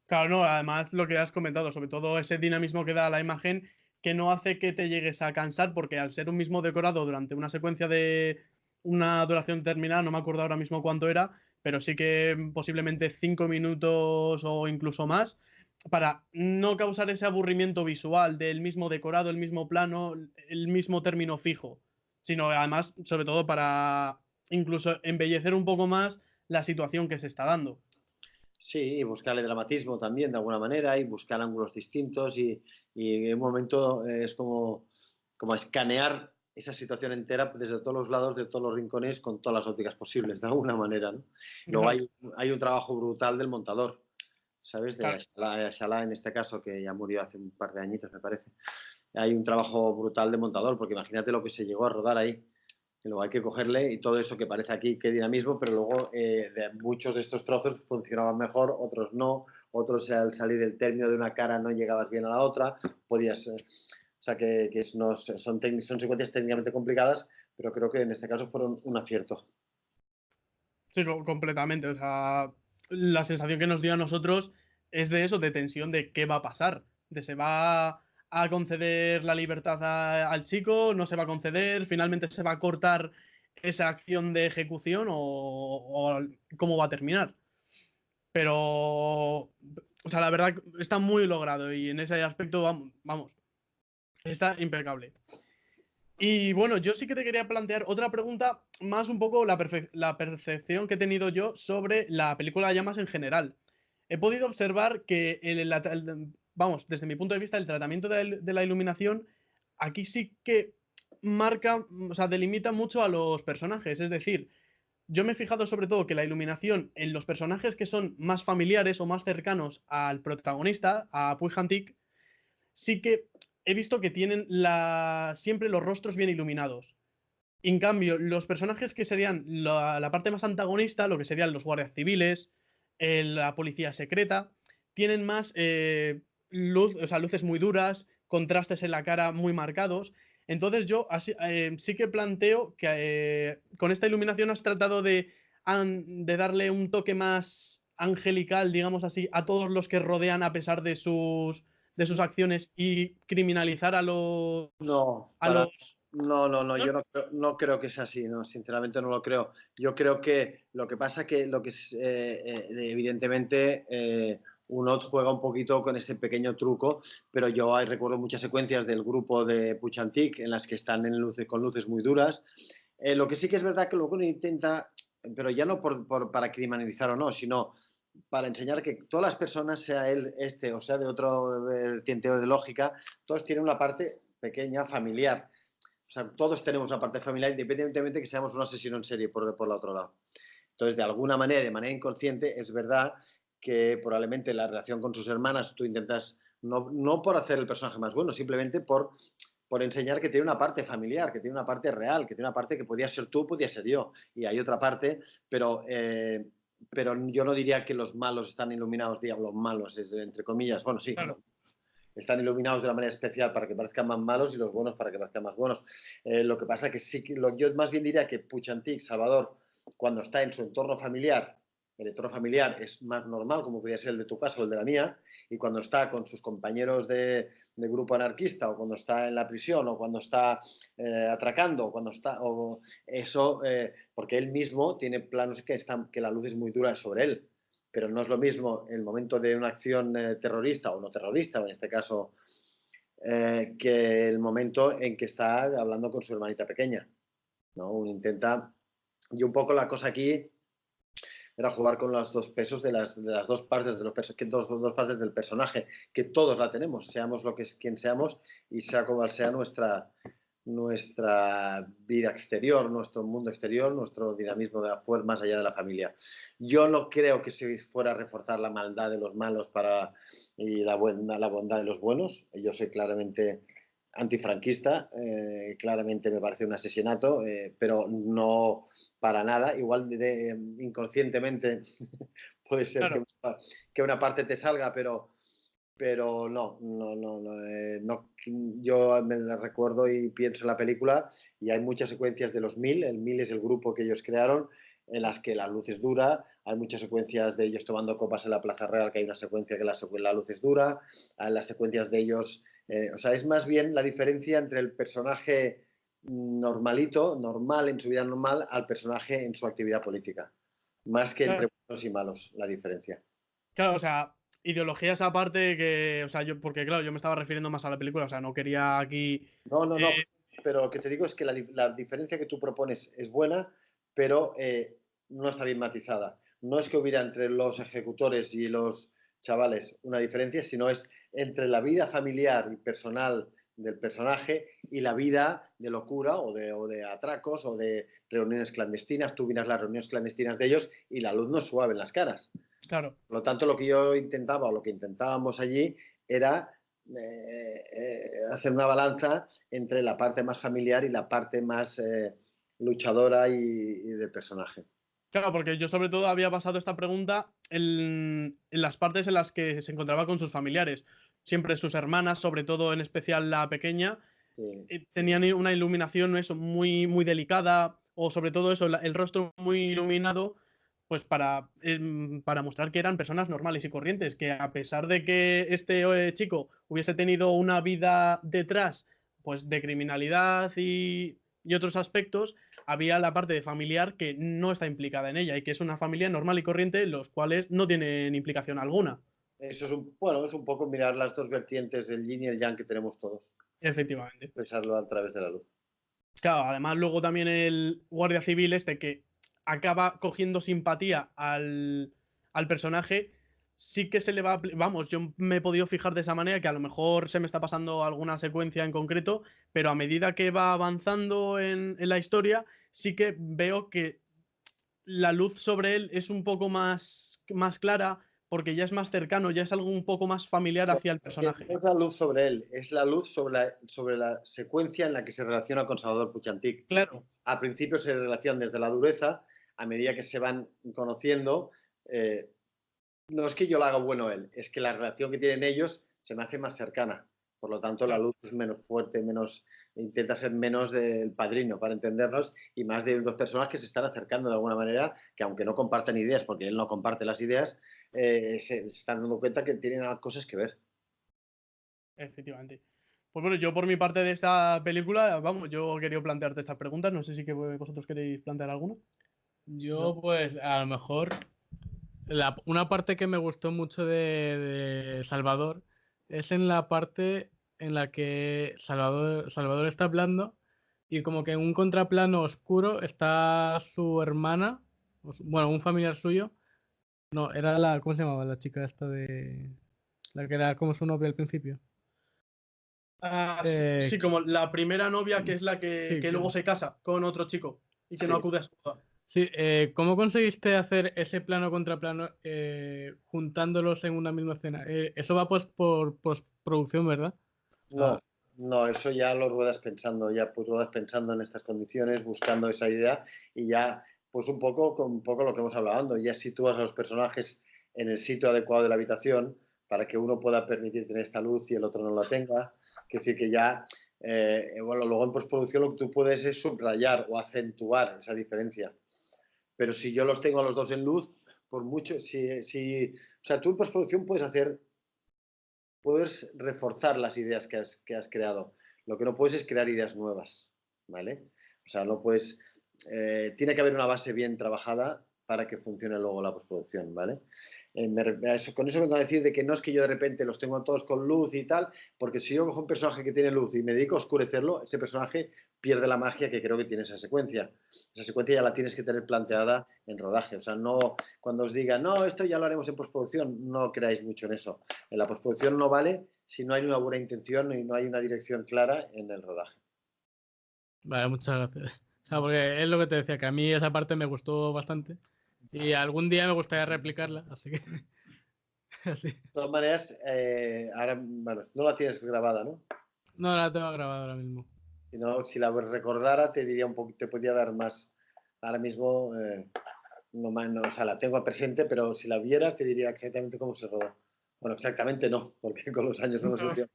Claro, no, además lo que has comentado, sobre todo ese dinamismo que da la imagen, que no hace que te llegues a cansar, porque al ser un mismo decorado durante una secuencia de una duración determinada, no me acuerdo ahora mismo cuánto era, pero sí que posiblemente 5 minutos o incluso más, para no causar ese aburrimiento visual del mismo decorado, el mismo plano, el mismo término fijo, sino además, sobre todo, para incluso embellecer un poco más la situación que se está dando. Sí, y buscarle dramatismo también de alguna manera y buscar ángulos distintos y en un momento es como escanear esa situación entera desde todos los lados, de todos los rincones, con todas las ópticas posibles, de alguna manera, ¿no? Luego hay un trabajo brutal del montador, ¿sabes? De Ashala, en este caso, que ya murió hace un par de añitos, me parece. Hay un trabajo brutal de montador, porque imagínate lo que se llegó a rodar ahí. Y luego hay que cogerle y todo eso que parece aquí que dinamismo, pero luego muchos de estos trozos funcionaban mejor, otros no, otros al salir el término de una cara no llegabas bien a la otra, podías... o sea que son secuencias técnicamente complicadas, pero creo que en este caso fueron un acierto. Sí, completamente. O sea, la sensación que nos dio a nosotros es de eso, de tensión de qué va a pasar. De se va a conceder la libertad al chico, no se va a conceder, finalmente se va a cortar esa acción de ejecución o cómo va a terminar. Pero, o sea, la verdad está muy logrado y en ese aspecto, vamos, está impecable. Y bueno, yo sí que te quería plantear otra pregunta, más un poco la percepción que he tenido yo sobre la película Llamas en general. He podido observar que, vamos, desde mi punto de vista, el tratamiento de la iluminación aquí sí que marca, o sea, delimita mucho a los personajes. Es decir, yo me he fijado sobre todo que la iluminación en los personajes que son más familiares o más cercanos al protagonista, a Puig, sí que he visto que tienen siempre los rostros bien iluminados. En cambio, los personajes que serían la parte más antagonista, lo que serían los guardias civiles, la policía secreta, tienen más o sea, luces muy duras, contrastes en la cara muy marcados. Entonces yo sí que planteo que con esta iluminación has tratado de darle un toque más angelical, digamos así, a todos los que rodean a pesar de sus acciones y criminalizar a los... No, no, yo no creo que sea así, no, sinceramente no lo creo. Yo creo que lo que pasa que es evidentemente Unot juega un poquito con ese pequeño truco, pero yo recuerdo muchas secuencias del grupo de Puig en las que están con luces muy duras. Lo que sí que es verdad que luego uno intenta, pero ya no para criminalizar o no, sino para enseñar que todas las personas, sea él o sea de otro vertiente de lógica, todos tienen una parte pequeña, familiar. O sea, todos tenemos una parte familiar, independientemente de que seamos un asesino en serie por el otro lado. Entonces, de alguna manera, de manera inconsciente, es verdad que probablemente la relación con sus hermanas tú intentas, no por hacer el personaje más bueno, simplemente por enseñar que tiene una parte familiar, que tiene una parte real, que tiene una parte que podía ser tú, podía ser yo. Y hay otra parte, pero yo no diría que los malos están iluminados, digamos, los malos, entre comillas. Bueno, sí, claro. Están iluminados de una manera especial para que parezcan más malos y los buenos para que parezcan más buenos. Lo que pasa es que sí, yo más bien diría que Puig, Salvador, cuando está en su entorno familiar, el entorno familiar es más normal, como podría ser el de tu caso o el de la mía, y cuando está con sus compañeros de grupo anarquista, o cuando está en la prisión, o cuando está atracando, o cuando está... porque él mismo tiene planos que la luz es muy dura sobre él, pero no es lo mismo el momento de una acción terrorista o no terrorista, en este caso, que el momento en que está hablando con su hermanita pequeña, ¿no? Uno intenta... Y un poco la cosa aquí era jugar con los dos pesos de las dos partes dos partes del personaje, que todos la tenemos, seamos quien seamos y sea cual sea nuestra nuestra vida exterior, nuestro mundo exterior, nuestro dinamismo de afuera, más allá de la familia. Yo no creo que se fuera a reforzar la maldad de los malos y la bondad de los buenos. Yo soy claramente antifranquista, claramente me parece un asesinato, pero no para nada. Igual inconscientemente puede ser Claro. que una parte te salga, pero no, yo me la recuerdo y pienso en la película y hay muchas secuencias de los 1000, el 1000 es el grupo que ellos crearon, en las que la luz es dura, hay muchas secuencias de ellos tomando copas en la Plaza Real, que hay una secuencia que la luz es dura, hay las secuencias de ellos, o sea, es más bien la diferencia entre el personaje normal en su vida normal, al personaje en su actividad política, más que entre Claro, buenos y malos, la diferencia. claro, o sea, ideologías aparte que, o sea, porque claro, yo me estaba refiriendo más a la película, o sea, no quería aquí. No, pero lo que te digo es que la diferencia que tú propones es buena, pero no está bien matizada. No es que hubiera entre los ejecutores y los chavales una diferencia, sino es entre la vida familiar y personal del personaje y la vida de locura o de atracos o de reuniones clandestinas. Tú miras las reuniones clandestinas de ellos y la luz no es suave en las caras. Claro. Por lo tanto, lo que yo intentaba o lo que intentábamos allí era hacer una balanza entre la parte más familiar y la parte más luchadora y del personaje. Claro, porque yo sobre todo había basado esta pregunta en las partes en las que se encontraba con sus familiares. Siempre sus hermanas, sobre todo en especial la pequeña, Sí. tenían una iluminación eso, muy, muy delicada, o sobre todo eso, el rostro muy iluminado, pues para mostrar que eran personas normales y corrientes, que a pesar de que este chico hubiese tenido una vida detrás, pues de criminalidad y otros aspectos, había la parte de familiar que no está implicada en ella y que es una familia normal y corriente, los cuales no tienen implicación alguna. Eso es un poco mirar las dos vertientes del yin y el yang que tenemos todos, Efectivamente. expresarlo a través de la luz. Claro, además luego también el guardia civil este que acaba cogiendo simpatía al personaje, sí que se le va vamos, yo me he podido fijar de esa manera que a lo mejor se me está pasando alguna secuencia en concreto, pero a medida que va avanzando en la historia, sí que veo que la luz sobre él es un poco más clara porque ya es más cercano, ya es algo un poco más familiar hacia el personaje. No es la luz sobre él, es la luz sobre la secuencia en la que se relaciona con Salvador Puig-Antich. Claro, Al principio se relaciona desde la dureza, a medida que se van conociendo, no es que yo la haga bueno él, es que la relación que tienen ellos se me hace más cercana. Por lo tanto, la luz es menos fuerte, intenta ser menos del padrino, para entendernos, y más de dos personas que se están acercando de alguna manera, que aunque no comparten ideas, porque él no comparte las ideas, se están dando cuenta que tienen cosas que ver. efectivamente. Pues bueno, yo por mi parte de esta película, vamos, yo quería plantearte estas preguntas. No sé si que vosotros queréis plantear alguna. Yo, pues, a lo mejor, una parte que me gustó mucho de Salvador es en la parte en la que Salvador está hablando y como que en un contraplano oscuro está su hermana, bueno, un familiar suyo. No, era ¿cómo se llamaba la chica esta de... la que era como su novia al principio? Sí, como la primera novia que es la Sí, que luego se casa con otro chico y que no acude a su boda. sí, ¿cómo conseguiste hacer ese plano contra plano juntándolos en una misma escena? Eso va por postproducción, ¿verdad? No, no, eso ya lo ruedas pensando, ya pues ruedas pensando en estas condiciones, buscando esa idea y ya pues un poco lo que hemos hablado, ya sitúas a los personajes en el sitio adecuado de la habitación para que uno pueda permitir tener esta luz y el otro no la tenga. Es decir, que ya, bueno, luego en postproducción lo que tú puedes es subrayar o acentuar esa diferencia. Pero si yo los tengo a los dos en luz, por mucho, o sea, tú en postproducción puedes reforzar las ideas que has creado. Lo que no puedes es crear ideas nuevas, ¿vale? O sea, no puedes... tiene que haber una base bien trabajada para que funcione luego la postproducción, ¿vale? Con eso vengo a decir de que no es que yo de repente los tengo todos con luz y tal, porque si yo cojo un personaje que tiene luz y me dedico a oscurecerlo, ese personaje pierde la magia que creo que tiene esa secuencia. Esa secuencia ya la tienes que tener planteada en rodaje. O sea, no cuando os digan, no, esto ya lo haremos en postproducción, no creáis mucho en eso. En la postproducción no vale si no hay una buena intención y no hay una dirección clara en el rodaje. Vale, muchas gracias. O sea, porque es lo que te decía, que a mí esa parte me gustó bastante y algún día me gustaría replicarla, así que... así. De todas maneras, ahora, bueno, no la tienes grabada, ¿no? No la tengo grabada ahora mismo. Si la recordara, te diría un poquito, te podría dar más. Ahora mismo, o sea, la tengo al presente, pero si la viera, te diría exactamente cómo se rodó. Bueno, exactamente no, porque con los años no me olvidado.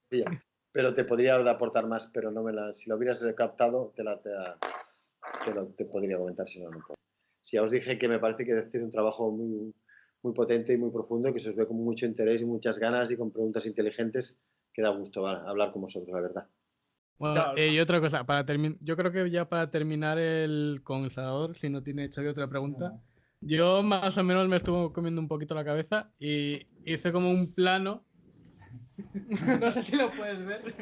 Pero te podría aportar más, pero no si lo hubieras captado, te podría comentar, si no, no puedo. Si ya os dije que me parece que hacer un trabajo muy, muy potente y muy profundo, que se os ve con mucho interés y muchas ganas y con preguntas inteligentes, que da gusto hablar con vosotros, la verdad. Bueno, Claro. y otra cosa, yo creo que ya para terminar el condensador, si no tiene Xavi otra pregunta, yo más o menos me estuve comiendo un poquito la cabeza y hice como un plano. No sé si lo puedes ver.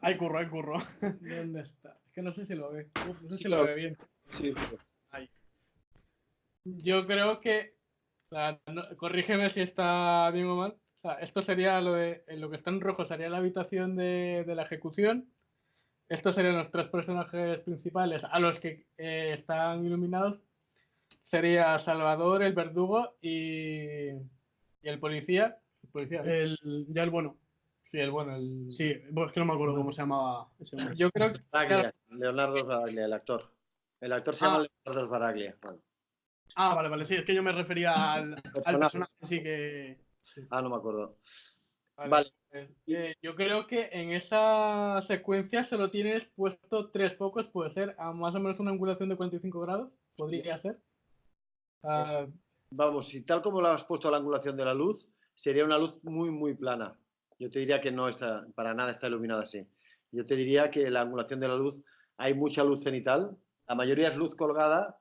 Hay curro, hay curro. ¿Dónde está? Es que no sé si lo ve. No sé Sí, si lo ve bien. Sí. Ahí. Yo creo que, o sea, corrígeme si está bien o mal. O sea, esto sería lo que está en rojo sería la habitación de la ejecución. Estos serían los tres personajes principales a los que están iluminados. Sería Salvador, el verdugo y el policía. El policía, ¿no? Ya el bueno. Sí, el bueno. Sí, pues que no me acuerdo cómo se llamaba ese hombre. Yo creo que... Baraglia, Leonardo Sbaraglia, el actor. El actor se llama Leonardo Sbaraglia. Bueno, Vale, vale, sí, es que yo me refería al personaje en sí que... no me acuerdo. Vale. Vale. Yo creo que en esa secuencia solo tienes puesto tres focos, puede ser a más o menos una angulación de 45 grados, podría ser. Vamos, si tal como lo has puesto la angulación de la luz, sería una luz muy, muy plana. Yo te diría que no está, para nada está iluminada así. Yo te diría que la angulación de la luz, hay mucha luz cenital, la mayoría es luz colgada,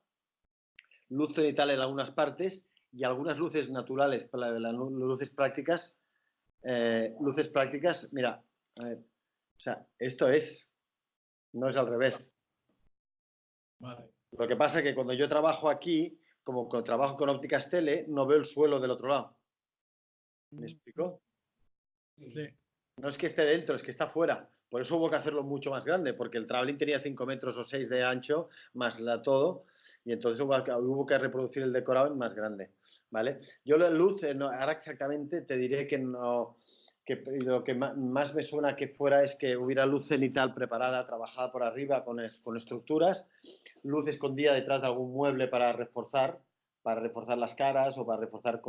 luz cenital en algunas partes y algunas luces naturales, las luces prácticas, mira, o sea, esto no es al revés. Vale. Lo que pasa es que cuando yo trabajo aquí, como trabajo con ópticas tele, no veo el suelo del otro lado. ¿Me explico? Sí. No es que esté dentro, es que está fuera. Por eso hubo que hacerlo mucho más grande, porque el traveling tenía 5 metros o 6 de ancho, más todo, y entonces hubo que reproducir el decorado en más grande. ¿Vale? Yo la luz, ahora exactamente te diré que no, que lo que más me suena que fuera es que hubiera luz cenital preparada, trabajada por arriba con estructuras, luz escondida detrás de algún mueble para reforzar las caras o para reforzar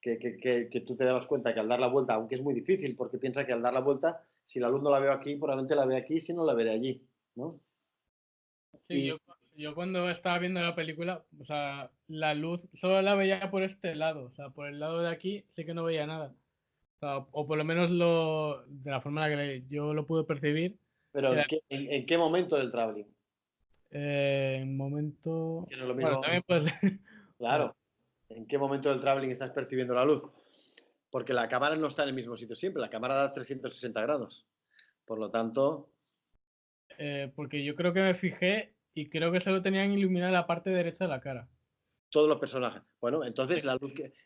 que tú te das cuenta que al dar la vuelta, aunque es muy difícil, porque piensa que al dar la vuelta, si la luz no la veo aquí, probablemente la veo aquí, si no la veré allí, ¿no? Sí, yo cuando estaba viendo la película, o sea, la luz solo la veía por este lado, o sea, por el lado de aquí sí que no veía nada. O por lo menos de la forma en la que yo lo pude percibir. Pero ¿en qué momento del traveling? En momento... Que no es lo Bueno, mismo. también puede ser. Claro. ¿En qué momento del traveling estás percibiendo la luz? Porque la cámara no está en el mismo sitio siempre, la cámara da 360 grados. Por lo tanto... Porque yo creo que me fijé y creo que solo tenían iluminada la parte derecha de la cara. Todos los personajes. Bueno, entonces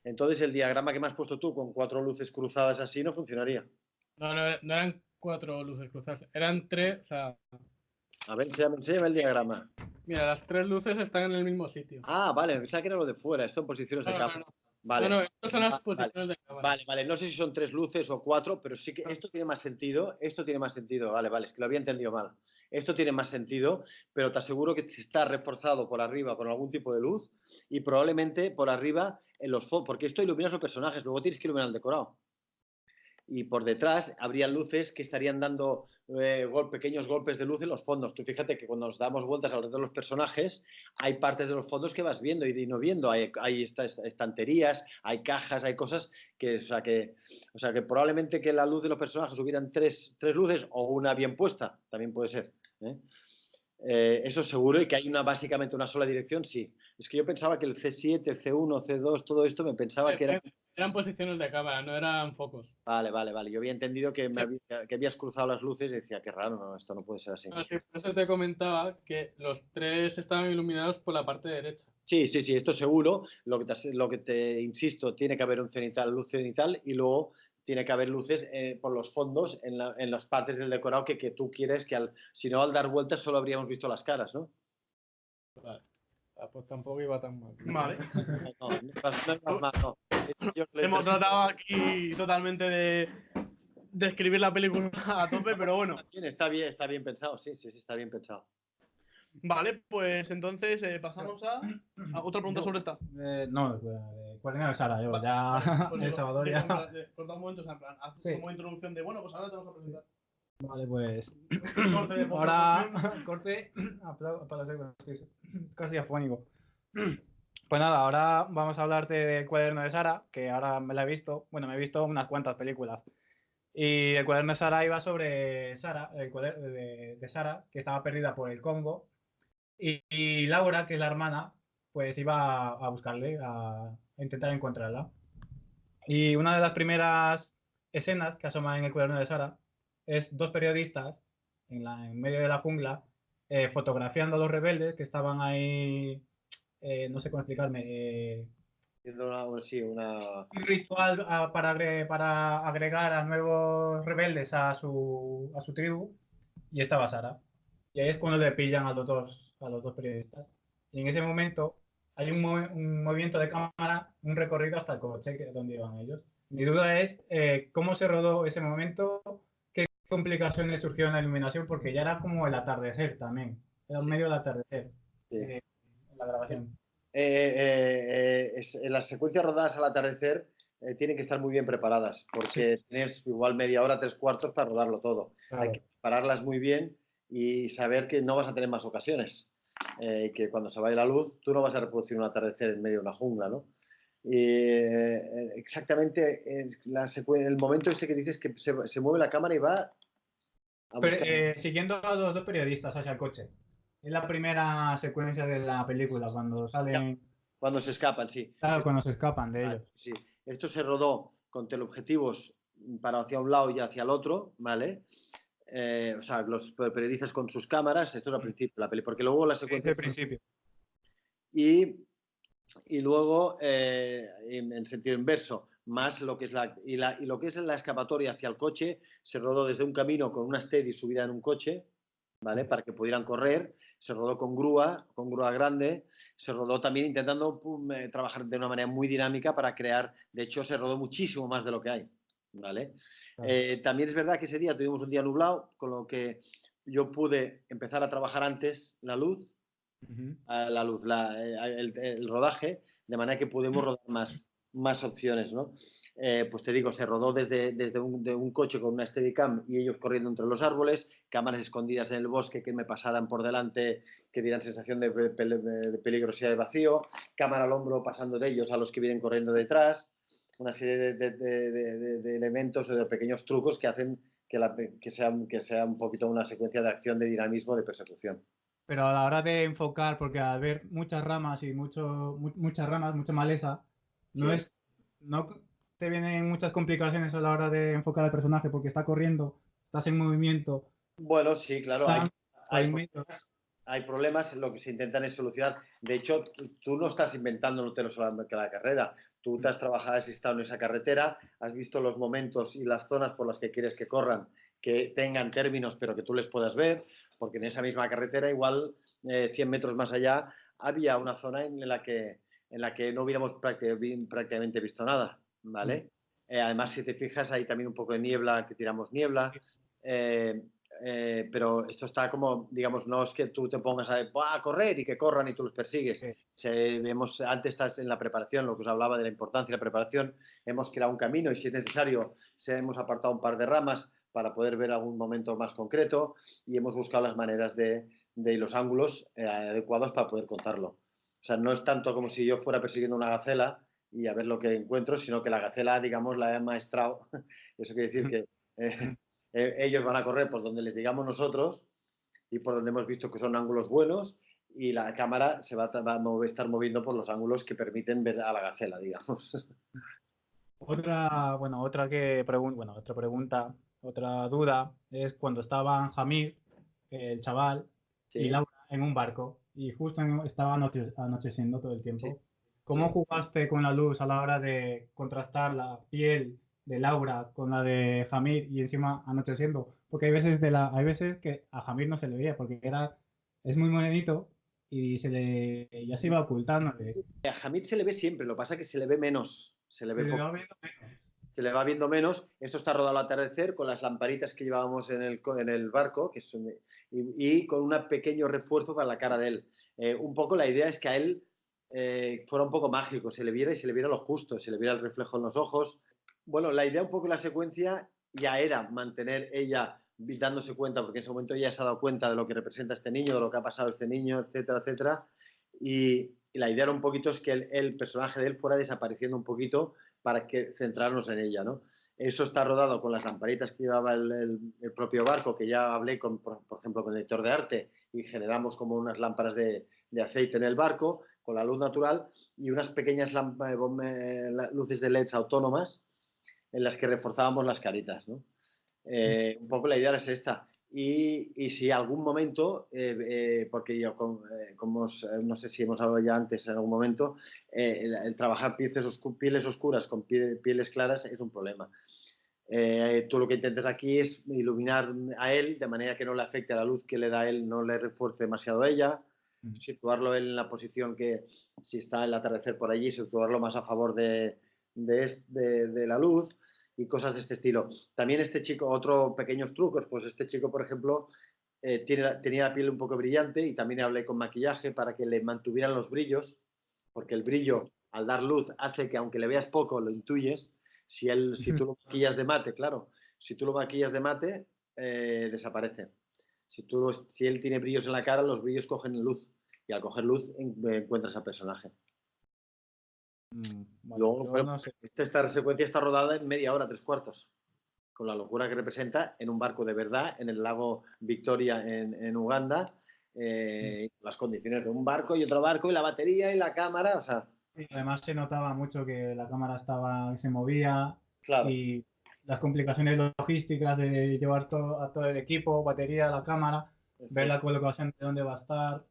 entonces el diagrama que me has puesto tú con 4 luces cruzadas así no funcionaría. No eran 4 luces cruzadas, eran 3, o sea... A ver, enséñame el diagrama. Mira, las 3 luces están en el mismo sitio. Vale, pensaba que era lo de fuera, esto en posiciones de cámara. Vale. No, estas son las posiciones de cámara. Vale, no sé si son 3 luces o 4, pero sí que esto tiene más sentido, vale, es que lo había entendido mal. Esto tiene más sentido, pero te aseguro que está reforzado por arriba con algún tipo de luz y probablemente por arriba en los focos, porque esto ilumina a los personajes, luego tienes que iluminar el decorado. Y por detrás habría luces que estarían dando pequeños golpes de luz en los fondos. Tú fíjate que cuando nos damos vueltas alrededor de los personajes, hay partes de los fondos que vas viendo y no viendo. Hay estanterías, hay cajas, hay cosas que, o sea que probablemente que la luz de los personajes hubieran tres luces o una bien puesta, también puede ser. Eso seguro, y que hay básicamente una sola dirección, sí. Es que yo pensaba que el C7, C1, C2, todo esto me pensaba que era... Eran posiciones de cámara, no eran focos. Vale. Yo había entendido que habías cruzado las luces y decía, qué raro, no, esto no puede ser así. No, sí, por eso te comentaba que los 3 estaban iluminados por la parte derecha. Sí, esto seguro. Lo que te insisto, tiene que haber un cenital, luz cenital, y luego tiene que haber luces por los fondos en las partes del decorado que tú quieres, si no al dar vueltas solo habríamos visto las caras, ¿no? Vale. Pues tampoco iba tan mal. Vale. No. Hemos tratado aquí totalmente de escribir la película a tope, pero bueno. Está bien pensado, sí, está bien pensado. Vale, pues entonces pasamos a otra pregunta sobre esta. No, Cuaderno de Sara, yo ya Pues El Salvador ya. Corta un momento, o sea, en plan, haz Sí. como introducción de, bueno, pues ahora te vamos a presentar. Vale, pues. Corte de Ahora, corte. Para ser casi afónico. Pues nada, ahora vamos a hablarte del Cuaderno de Sara, que ahora me la he visto. Bueno, me he visto unas cuantas películas. Y el Cuaderno de Sara iba sobre Sara, el cuaderno de Sara, que estaba perdida por el Congo. Y Laura, que es la hermana, pues iba a buscarle, a intentar encontrarla. Y una de las primeras escenas que asoman en el Cuaderno de Sara es dos periodistas en medio de la jungla fotografiando a los rebeldes que estaban ahí, no sé cómo explicarme, un ritual para agregar a nuevos rebeldes a su tribu, y estaba Sara. Y ahí es cuando le pillan a los dos periodistas. Y en ese momento hay un movimiento de cámara, un recorrido hasta el coche donde iban ellos. Mi duda es cómo se rodó ese momento, qué complicaciones surgieron en la iluminación, porque ya era como el atardecer también. Era medio del atardecer en la grabación. Las secuencias rodadas al atardecer tienen que estar muy bien preparadas, porque tienes igual media hora, 3/4 para rodarlo todo. Claro. Hay que prepararlas muy bien y saber que no vas a tener más ocasiones. Que cuando se vaya la luz, tú no vas a reproducir un atardecer en medio de una jungla, ¿no? Exactamente el momento ese que dices que se mueve la cámara y va a buscar. Siguiendo a los dos periodistas hacia el coche. Es la primera secuencia de la película, cuando salen. Cuando se escapan, sí. Claro, cuando se escapan de ellos. Sí. Esto se rodó con teleobjetivos para hacia un lado y hacia el otro, ¿vale? O sea, los periodistas con sus cámaras, esto es al principio de la peli, porque luego la secuencia. Al principio. Y luego, en sentido inverso, más lo que es lo que es la escapatoria hacia el coche, se rodó desde un camino con una steady subida en un coche, ¿vale? Para que pudieran correr, se rodó con grúa grande, se rodó también intentando trabajar de una manera muy dinámica para crear, de hecho se rodó muchísimo más de lo que hay, ¿vale? Claro. También es verdad que ese día tuvimos un día nublado, con lo que yo pude empezar a trabajar antes la luz, el rodaje, de manera que pudimos rodar más opciones, ¿no? Pues te digo, se rodó desde un coche con una Steadicam y ellos corriendo entre los árboles, cámaras escondidas en el bosque que me pasaran por delante, que dieran sensación de peligrosidad de vacío, cámara al hombro pasando de ellos a los que vienen corriendo detrás, una serie de elementos o de pequeños trucos que hacen que sea un poquito una secuencia de acción, de dinamismo, de persecución. Pero a la hora de enfocar, porque al ver muchas ramas y mucha maleza, no te vienen muchas complicaciones a la hora de enfocar al personaje, porque está corriendo, estás en movimiento. Bueno, sí, claro, hay problemas, lo que se intentan es solucionar. De hecho, tú no estás inventándolo solamente la carrera, tú te has trabajado, has estado en esa carretera, has visto los momentos y las zonas por las que quieres que corran, que tengan términos, pero que tú les puedas ver, porque en esa misma carretera, igual 100 metros más allá, había una zona en la que no hubiéramos prácticamente visto nada, ¿vale? Además, si te fijas, hay también un poco de niebla, que tiramos niebla, pero esto está como, digamos, no es que tú te pongas a correr y que corran y tú los persigues. Antes estás en la preparación, lo que os hablaba de la importancia de la preparación, hemos creado un camino y si es necesario, hemos apartado un par de ramas para poder ver algún momento más concreto y hemos buscado las maneras de los ángulos adecuados para poder contarlo. O sea, no es tanto como si yo fuera persiguiendo una gacela y a ver lo que encuentro, sino que la gacela, digamos, la he maestrado. Eso quiere decir que ellos van a correr por donde les digamos nosotros y por donde hemos visto que son ángulos buenos y la cámara se va a estar moviendo por los ángulos que permiten ver a la gacela, digamos. Otra pregunta, otra duda es cuando estaban Hamid, el chaval, y Laura en un barco y justo estaba anocheciendo todo el tiempo. ¿Cómo jugaste con la luz a la hora de contrastar la piel de Laura con la de Hamir y encima anocheciendo, porque hay veces que a Hamir no se le veía porque es muy morenito y ya se iba ocultándole. A Hamid se le ve siempre, lo que pasa es que se le ve menos, se le ve Se le poco. va viendo menos. Se le va viendo menos. Esto está rodado al atardecer con las lamparitas que llevábamos en el barco y con un pequeño refuerzo para la cara de él. Un poco la idea es que a él fuera un poco mágico, se le viera y se le viera lo justo, se le viera el reflejo en los ojos. Bueno, la idea un poco de la secuencia ya era mantener ella dándose cuenta, porque en ese momento ella se ha dado cuenta de lo que representa este niño, de lo que ha pasado este niño, etcétera, etcétera. Y la idea era un poquito es que el personaje de él fuera desapareciendo un poquito para centrarnos en ella, ¿no? Eso está rodado con las lamparitas que llevaba el propio barco, que ya hablé, por ejemplo, con el director de arte y generamos como unas lámparas de aceite en el barco, con la luz natural y unas pequeñas luces de LEDs autónomas en las que reforzábamos las caritas, ¿no? Un poco la idea es esta. Y si algún momento, porque yo, no sé si hemos hablado ya antes en algún momento, el trabajar pieles oscuras con pieles claras es un problema. Tú lo que intentes aquí es iluminar a él de manera que no le afecte a la luz que le da él, no le refuerce demasiado a ella, situarlo él en la posición que, si está el atardecer por allí, situarlo más a favor de la luz y cosas de este estilo. También este chico, otros pequeños trucos, pues este chico, por ejemplo, tenía la piel un poco brillante y también hablé con maquillaje para que le mantuvieran los brillos, porque el brillo, al dar luz, hace que aunque le veas poco, lo intuyes. Si tú lo maquillas de mate, claro, si tú lo maquillas de mate, desaparece. Si él tiene brillos en la cara, los brillos cogen luz y al coger luz encuentras al personaje. Vale, Luego, no sé. esta secuencia está rodada en media hora, 3/4, con la locura que representa en un barco de verdad, en el lago Victoria en Uganda, las condiciones de un barco y otro barco y la batería y la cámara, o sea... Y además se notaba mucho que la cámara se movía, claro. Y las complicaciones logísticas de llevar a todo el equipo, batería, la cámara, ver la colocación de dónde va a estar.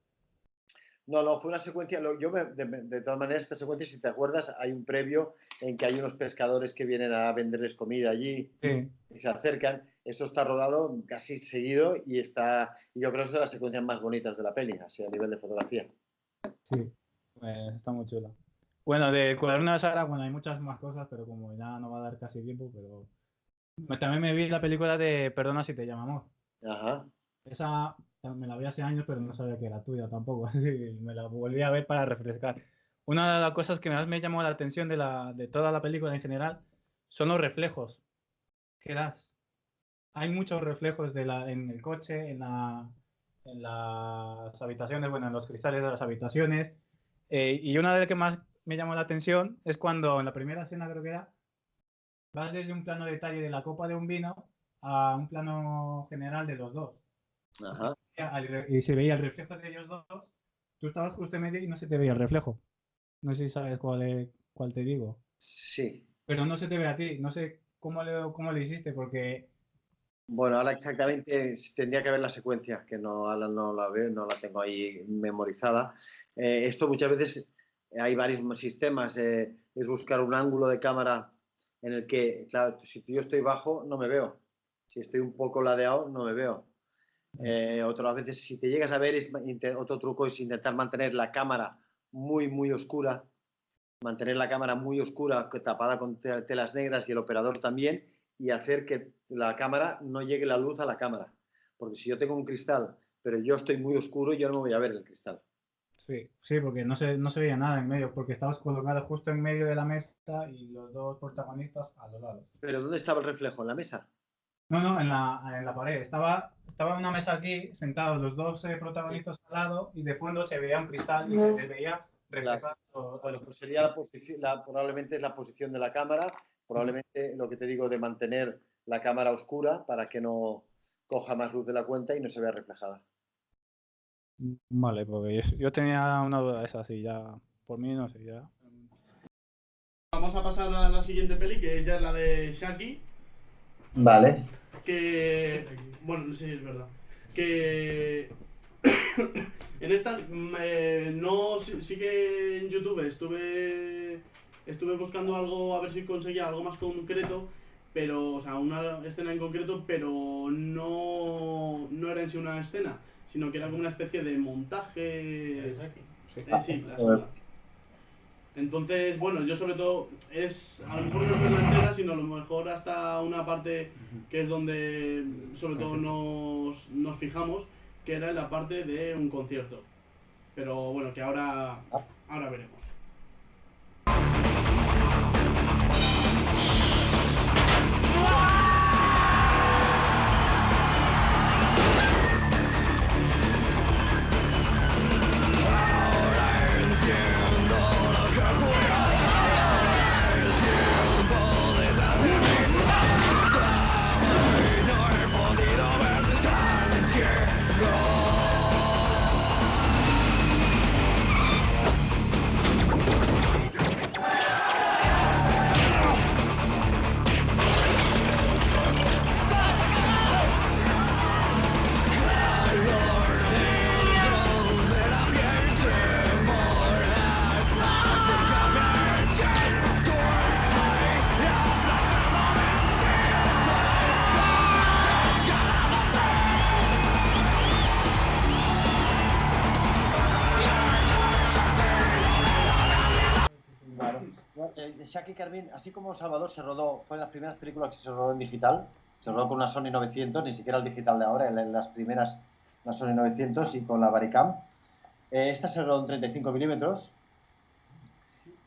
No, fue una secuencia. De todas maneras, esta secuencia, si te acuerdas, hay un previo en que hay unos pescadores que vienen a venderles comida allí y se acercan. Esto está rodado casi seguido y yo creo que es de las secuencias más bonitas de la peli, así a nivel de fotografía. Sí, está muy chula. Bueno, de Cuaderno de Sara, hay muchas más cosas, pero como ya no va a dar casi tiempo, pero también me vi la película de Perdona si te llamo amor. Ajá. Esa me la vi hace años, pero no sabía que era tuya tampoco. Así me la volví a ver para refrescar. Una de las cosas que más me llamó la atención de toda la película en general son los reflejos que das. Hay muchos reflejos en el coche, en las habitaciones, en los cristales de las habitaciones. Y una de las que más me llamó la atención es cuando en la primera escena, creo que era, vas desde un plano detalle de la copa de un vino a un plano general de los dos. Ajá. Y se veía el reflejo de ellos dos. Tú estabas justo en medio y no se te veía el reflejo. No sé si sabes cuál te digo. Sí. Pero no se te ve a ti. No sé cómo le hiciste, porque... Bueno, ahora exactamente tendría que ver la secuencia, que ahora no la veo, no la tengo ahí memorizada. Esto muchas veces hay varios sistemas. Es buscar un ángulo de cámara en el que, claro, si yo estoy bajo, no me veo. Si estoy un poco ladeado, no me veo. Otras veces, si te llegas a ver, otro truco es intentar mantener la cámara muy, muy oscura. Mantener la cámara muy oscura, tapada con telas negras y el operador también, y hacer que la cámara no llegue la luz a la cámara. Porque si yo tengo un cristal, pero yo estoy muy oscuro, yo no me voy a ver el cristal. Sí, porque no se veía nada en medio, porque estabas colocado justo en medio de la mesa y los dos protagonistas a los lados. ¿Pero dónde estaba el reflejo? ¿En la mesa? No, en la pared. Estaba una mesa aquí, sentados los dos protagonistas al lado, y de fondo se veía un cristal y se les veía reflejado. Bueno, pues sería probablemente es la posición de la cámara, probablemente lo que te digo de mantener la cámara oscura para que no coja más luz de la cuenta y no se vea reflejada. Vale, porque yo tenía una duda de esa, sí, ya, por mí no sé, ya. Vamos a pasar a la siguiente peli, que es ya la de Shaggy. Vale. Que... Bueno, no sé si es verdad. Que... en esta... sí que en YouTube estuve buscando algo, a ver si conseguía algo más concreto, pero, o sea, una escena en concreto, pero no era en sí una escena, sino que era como una especie de montaje. Sí, la sonda. Entonces, bueno, yo sobre todo a lo mejor no es la entera, sino a lo mejor hasta una parte que es donde sobre todo nos fijamos, que era en la parte de un concierto. Pero bueno, que ahora veremos. Shaki Carmine, así como Salvador fue de las primeras películas que se rodó en digital, se rodó con una Sony 900, ni siquiera el digital de ahora, en las primeras, la Sony 900 y con la Varicam. Esta se rodó en 35 milímetros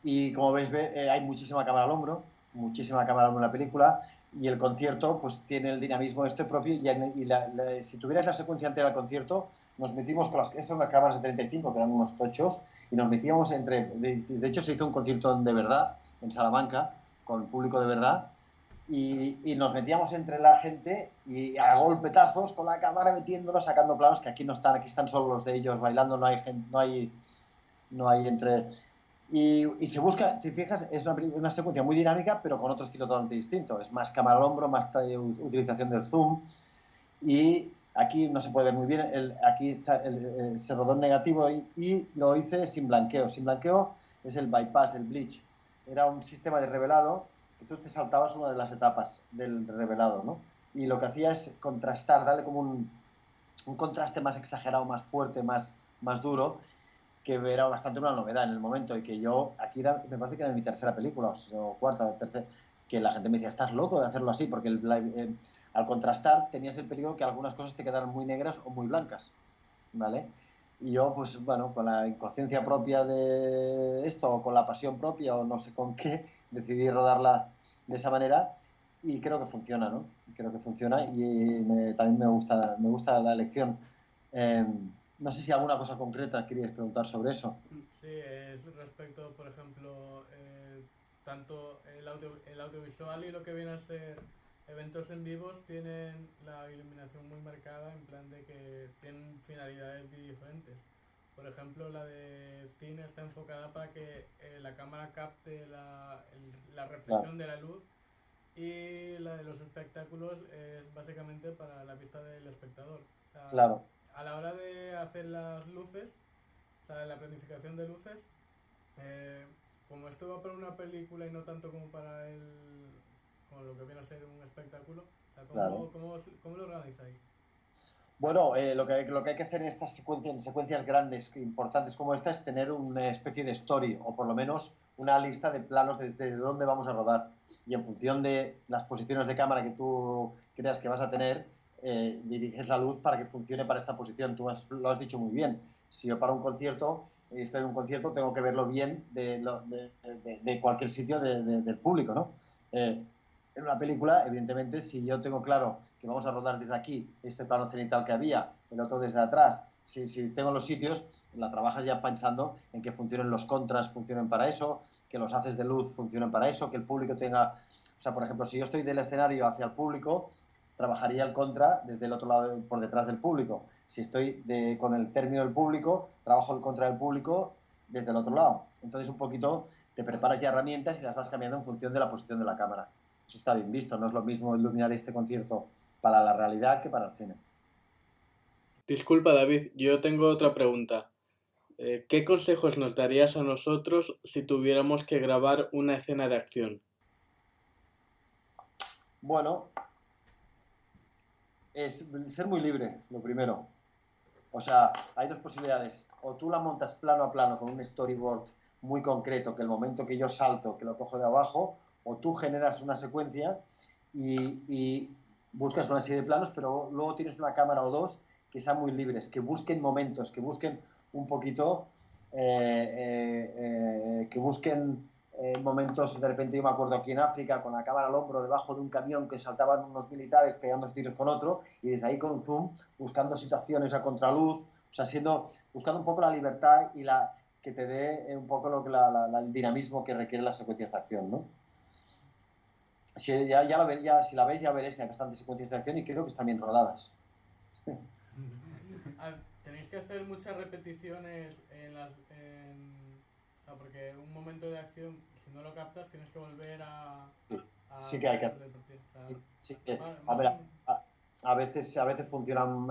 y como veis hay muchísima cámara al hombro en la película, y el concierto pues tiene el dinamismo propio, y si tuvierais la secuencia entera del concierto, nos metimos con estas son las cámaras de 35, que eran unos tochos, y nos metíamos de hecho se hizo un concierto de verdad en Salamanca, con público de verdad, y nos metíamos entre la gente y a golpetazos con la cámara metiéndonos, sacando planos que aquí no están, aquí están solo los de ellos bailando, no hay gente, no hay entre... Y se busca, si fijas, es una secuencia muy dinámica, pero con otro estilo totalmente distinto. Es más cámara al hombro, más utilización del zoom, y aquí no se puede ver muy bien, aquí está se rodó en negativo y lo hice sin blanqueo. Sin blanqueo es el bypass, el bleach. Era un sistema de revelado que tú te saltabas una de las etapas del revelado, ¿no? Y lo que hacía es contrastar, darle como un contraste más exagerado, más fuerte, más duro, que era bastante una novedad en el momento, y que yo, aquí me parece que era mi tercera película, o cuarta o tercera, que la gente me decía, ¿estás loco de hacerlo así? Porque al contrastar tenías el peligro que algunas cosas te quedaran muy negras o muy blancas, ¿vale? Y yo, pues bueno, con la inconsciencia propia de esto, o con la pasión propia, o no sé con qué, decidí rodarla de esa manera, y creo que funciona, ¿no? Creo que funciona, y también me gusta la elección. No sé si alguna cosa concreta queríais preguntar sobre eso. Sí, es respecto, por ejemplo, tanto el audiovisual y lo que viene a ser eventos en vivos tienen la iluminación muy marcada, en plan de que tienen finalidades diferentes. Por ejemplo, la de cine está enfocada para que la cámara capte la reflexión de la luz, y la de los espectáculos es básicamente para la vista del espectador. O sea, claro. A la hora de hacer las luces, o sea, la planificación de luces, como esto va para una película y no tanto como para como lo que viene a ser un espectáculo, o sea, ¿cómo lo organizáis? Bueno, lo que hay que hacer en estas secuencias grandes, importantes como esta, es tener una especie de story, o por lo menos una lista de planos desde dónde vamos a rodar. Y en función de las posiciones de cámara que tú creas que vas a tener, diriges la luz para que funcione para esta posición. Tú lo has dicho muy bien. Si yo para un concierto, estoy en un concierto, tengo que verlo bien de cualquier sitio del público, ¿no? En una película, evidentemente, si yo tengo claro que vamos a rodar desde aquí, este plano cenital que había, el otro desde atrás, si tengo los sitios, la trabajas ya pensando en que funcionen los contras, funcionen para eso, que los haces de luz funcionen para eso, que el público tenga... O sea, por ejemplo, si yo estoy del escenario hacia el público, trabajaría el contra desde el otro lado, por detrás del público. Si estoy con el término del público, trabajo el contra del público desde el otro lado. Entonces, un poquito te preparas ya herramientas y las vas cambiando en función de la posición de la cámara. Eso está bien visto, no es lo mismo iluminar este concierto para la realidad que para el cine. Disculpa, David, yo tengo otra pregunta. ¿Qué consejos nos darías a nosotros si tuviéramos que grabar una escena de acción? Bueno, es ser muy libre, lo primero. O sea, hay dos posibilidades. O tú la montas plano a plano con un storyboard muy concreto, que el momento que yo salto, que lo cojo de abajo, o tú generas una secuencia y buscas una serie de planos, pero luego tienes una cámara o dos que sean muy libres, que busquen momentos, que busquen un poquito, que busquen momentos. De repente yo me acuerdo aquí en África, con la cámara al hombro, debajo de un camión, que saltaban unos militares pegándose tiros con otro, y desde ahí con un zoom, buscando situaciones a contraluz, o sea, buscando un poco la libertad y que te dé un poco el dinamismo que requiere las secuencias de acción, ¿no? Si la veis, ya veréis que hay bastantes secuencias de acción y creo que están bien rodadas. Tenéis que hacer muchas repeticiones o sea, porque un momento de acción, si no lo captas, tienes que volver a... Sí que hay que hacer. Sí que, a ver, a veces funcionan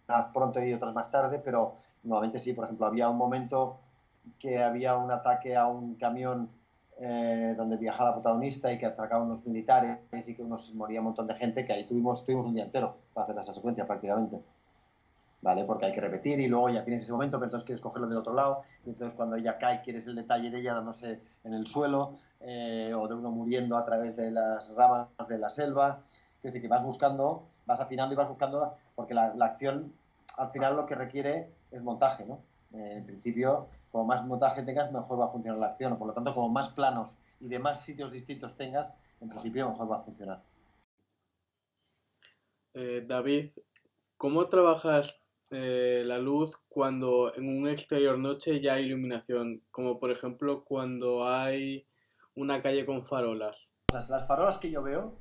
más pronto y otras más tarde, pero normalmente sí. Por ejemplo, había un momento que había un ataque a un camión donde viajaba la protagonista y que atracaban unos militares y que moría un montón de gente, que ahí tuvimos un día entero para hacer esa secuencia prácticamente. ¿Vale? Porque hay que repetir y luego ya tienes ese momento, pero entonces quieres cogerlo del otro lado, y entonces cuando ella cae quieres el detalle de ella dándose en el suelo, o de uno muriendo a través de las ramas de la selva. Es decir, que vas buscando, vas afinando y vas buscando, porque la acción al final lo que requiere es montaje, ¿no? En principio, como más montaje tengas, mejor va a funcionar la acción, por lo tanto, como más planos y de más sitios distintos tengas, en principio mejor va a funcionar. David, ¿cómo trabajas la luz cuando en un exterior noche ya hay iluminación? Como por ejemplo cuando hay una calle con farolas. Las farolas que yo veo,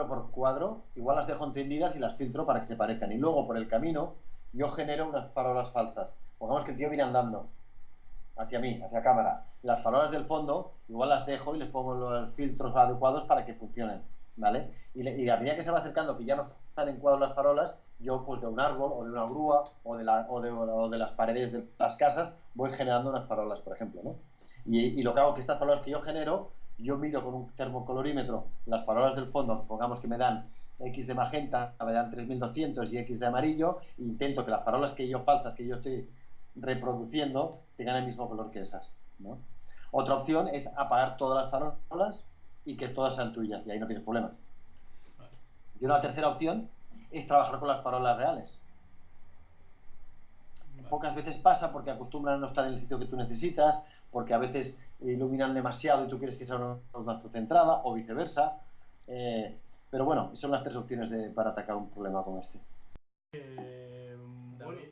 por cuadro, igual las dejo encendidas y las filtro para que se parezcan. Y luego por el camino yo genero unas farolas falsas. Pongamos que el tío viene andando hacia mí, hacia cámara. Las farolas del fondo igual las dejo y les pongo los filtros adecuados para que funcionen, ¿vale? Y a medida que se va acercando, que ya no están en cuadro las farolas, yo pues de un árbol o de una grúa o de las paredes de las casas voy generando unas farolas, por ejemplo, ¿no? Y lo que hago es que estas farolas que yo genero, yo mido con un termocolorímetro las farolas del fondo, pongamos que me dan X de magenta, me dan 3200 y X de amarillo, e intento que las farolas falsas que yo estoy reproduciendo tengan el mismo color que esas, ¿no? Otra opción es apagar todas las farolas y que todas sean tuyas, y ahí no tienes problemas. Y una tercera opción es trabajar con las farolas reales. Pocas veces pasa porque acostumbran a no estar en el sitio que tú necesitas, porque a veces iluminan demasiado y tú quieres que sea una autocentrada, o viceversa. Pero bueno, son las tres opciones para atacar un problema como este. David,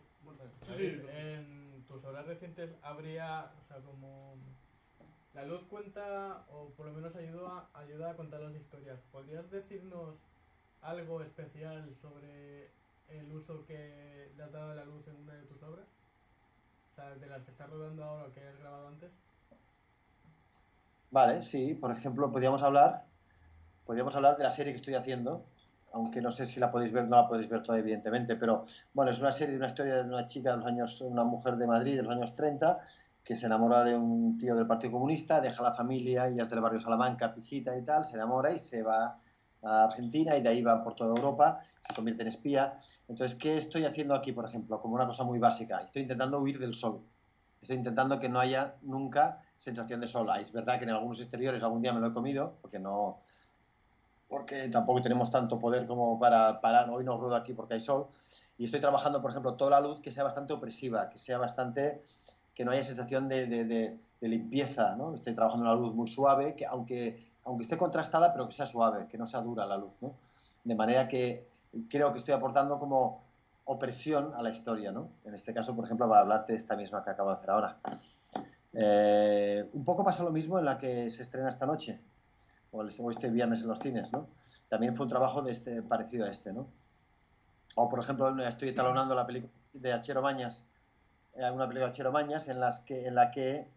en tus obras recientes habría, o sea, como la luz cuenta, o por lo menos ayuda a contar las historias. ¿Podrías decirnos algo especial sobre el uso que le has dado a la luz en una de tus obras? O sea, de las que estás rodando ahora o que has grabado antes. Vale, sí, por ejemplo, podríamos hablar de la serie que estoy haciendo, aunque no sé si la podéis ver, no la podéis ver todavía, evidentemente, pero bueno, es una serie de una historia de una chica de los años, una mujer de Madrid de los años 30, que se enamora de un tío del Partido Comunista, deja la familia, ella es del barrio Salamanca, pijita y tal, se enamora y se va a Argentina y de ahí va por toda Europa, se convierte en espía. Entonces, ¿qué estoy haciendo aquí, por ejemplo? Como una cosa muy básica, estoy intentando huir del sol. Estoy intentando que no haya nunca sensación de sol. Es verdad que en algunos exteriores algún día me lo he comido, porque tampoco tenemos tanto poder como para parar. Hoy no ruedo aquí porque hay sol. Y estoy trabajando, por ejemplo, toda la luz que sea bastante opresiva, que no haya sensación de limpieza, ¿no? Estoy trabajando una luz muy suave, que aunque esté contrastada, pero que sea suave, que no sea dura la luz, ¿no? De manera que creo que estoy aportando como opresión a la historia, ¿no? En este caso, por ejemplo, para hablarte de esta misma que acabo de hacer ahora. Un poco pasa lo mismo en la que se estrena esta noche, o este viernes en los cines, ¿no? También fue un trabajo parecido a este, ¿no? O, por ejemplo, estoy talonando la película de Achero Mañas, una película de Achero Mañas en la que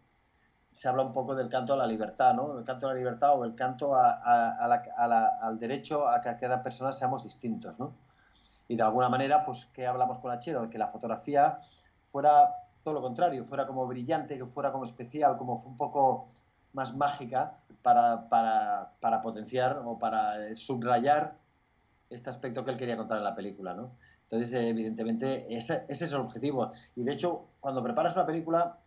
se habla un poco del canto a la libertad, ¿no? El canto a la libertad o el canto al derecho a que cada persona seamos distintos, ¿no? Y de alguna manera, pues, ¿qué hablamos con Achero? Que la fotografía fuera todo lo contrario, fuera como brillante, que fuera como especial, como un poco más mágica para potenciar o para subrayar este aspecto que él quería contar en la película, ¿no? Entonces, evidentemente, ese es el objetivo. Y de hecho, cuando preparas una película,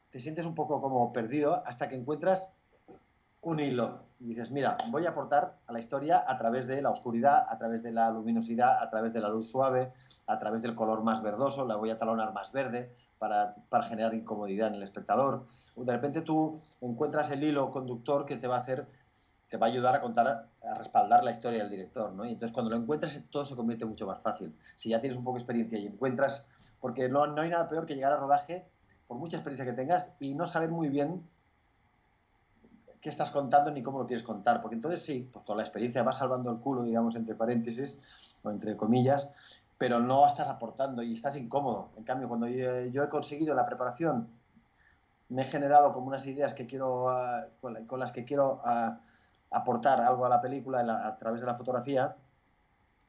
te sientes un poco como perdido hasta que encuentras un hilo. Y dices, mira, voy a aportar a la historia a través de la oscuridad, a través de la luminosidad, a través de la luz suave, a través del color más verdoso, la voy a talonar más verde para generar incomodidad en el espectador. De repente tú encuentras el hilo conductor que te va a ayudar a contar, a respaldar la historia del director, ¿no? Y entonces cuando lo encuentras todo se convierte mucho más fácil. Si ya tienes un poco de experiencia y encuentras, porque no hay nada peor que llegar al rodaje, por mucha experiencia que tengas, y no saber muy bien qué estás contando ni cómo lo quieres contar, porque entonces sí, pues toda la experiencia va salvando el culo, digamos, entre paréntesis, o entre comillas, pero no estás aportando y estás incómodo. En cambio, cuando yo he conseguido la preparación, me he generado como unas ideas que quiero, con las que quiero aportar algo a la película a través de la fotografía,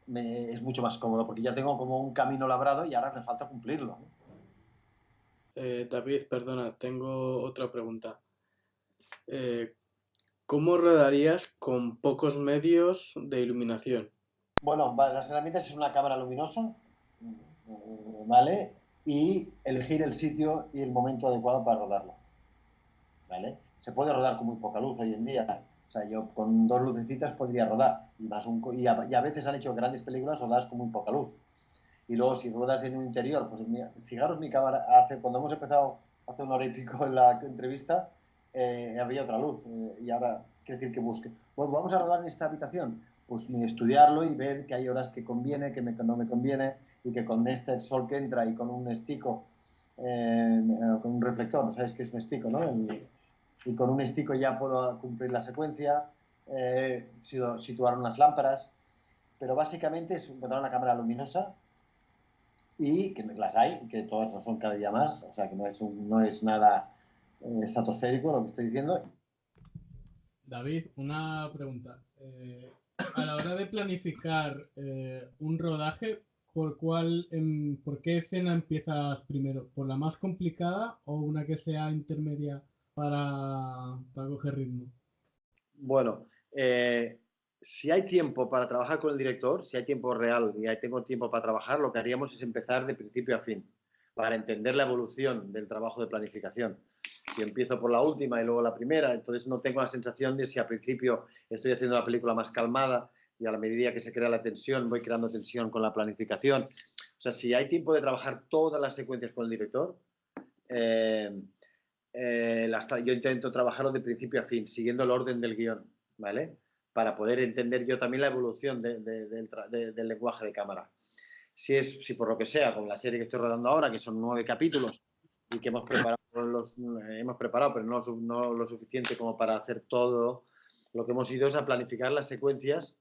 es mucho más cómodo, porque ya tengo como un camino labrado y ahora me falta cumplirlo, ¿no? David, perdona, tengo otra pregunta. Eh, ¿Cómo rodarías con pocos medios de iluminación? Bueno, las herramientas es una cámara luminosa, ¿vale? Y elegir el sitio y el momento adecuado para rodarlo, ¿vale? Se puede rodar con muy poca luz hoy en día. O sea, yo con 2 lucecitas podría rodar. Y a veces han hecho grandes películas rodadas con muy poca luz. Y luego si ruedas en un interior, pues fijaros mi cámara, cuando hemos empezado hace 1 hora y pico en la entrevista, había otra luz, y ahora, quiere decir que busque. Pues vamos a rodar en esta habitación, pues estudiarlo y ver que hay horas que conviene, que no me conviene, y que con este sol que entra y con un estico, con un reflector, ¿sabes qué es un estico, no? Y con un estico ya puedo cumplir la secuencia, situar unas lámparas, pero básicamente es encontrar una cámara luminosa y que las hay, que todas lo son cada día más, o sea que no es nada estratosférico lo que estoy diciendo. David, una pregunta. A la hora de planificar un rodaje, ¿por qué escena empiezas primero? ¿Por la más complicada o una que sea intermedia para coger ritmo? Bueno, si hay tiempo para trabajar con el director, si hay tiempo real y tengo tiempo para trabajar, lo que haríamos es empezar de principio a fin, para entender la evolución del trabajo de planificación. Si empiezo por la última y luego la primera, entonces no tengo la sensación de si al principio estoy haciendo la película más calmada y a la medida que se crea la tensión voy creando tensión con la planificación. O sea, si hay tiempo de trabajar todas las secuencias con el director, yo intento trabajarlo de principio a fin, siguiendo el orden del guión, ¿vale? Para poder entender yo también la evolución del lenguaje de cámara. Si por lo que sea, con la serie que estoy rodando ahora, que son 9 capítulos y que hemos preparado, pero no lo suficiente como para hacer todo, lo que hemos ido es a planificar las secuencias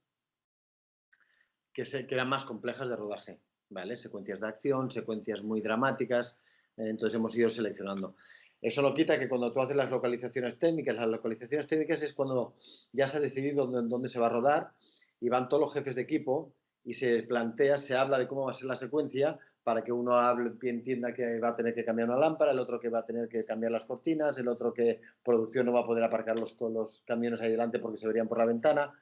que eran más complejas de rodaje, ¿vale? Secuencias de acción, secuencias muy dramáticas, entonces hemos ido seleccionando. Eso no quita que cuando tú haces las localizaciones técnicas es cuando ya se ha decidido dónde se va a rodar y van todos los jefes de equipo y se habla de cómo va a ser la secuencia para que uno entienda que va a tener que cambiar una lámpara, el otro que va a tener que cambiar las cortinas, el otro que producción no va a poder aparcar los camiones ahí delante porque se verían por la ventana.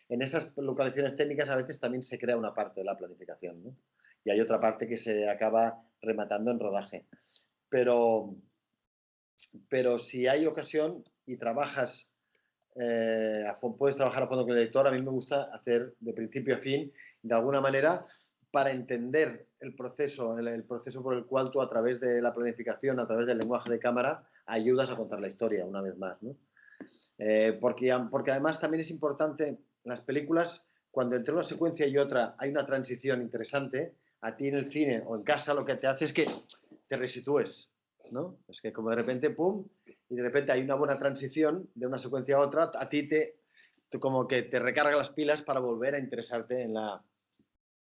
En estas localizaciones técnicas a veces también se crea una parte de la planificación, ¿no? Y hay otra parte que se acaba rematando en rodaje. Pero si hay ocasión y trabajas, puedes trabajar a fondo con el director, a mí me gusta hacer de principio a fin, de alguna manera, para entender el proceso por el cual tú a través de la planificación, a través del lenguaje de cámara, ayudas a contar la historia una vez más, ¿no? Porque además también es importante, las películas, cuando entre una secuencia y otra hay una transición interesante, a ti en el cine o en casa lo que te hace es que te resitúes, ¿no? Es que como de repente, pum, y de repente hay una buena transición de una secuencia a otra, a ti como que te recarga las pilas para volver a interesarte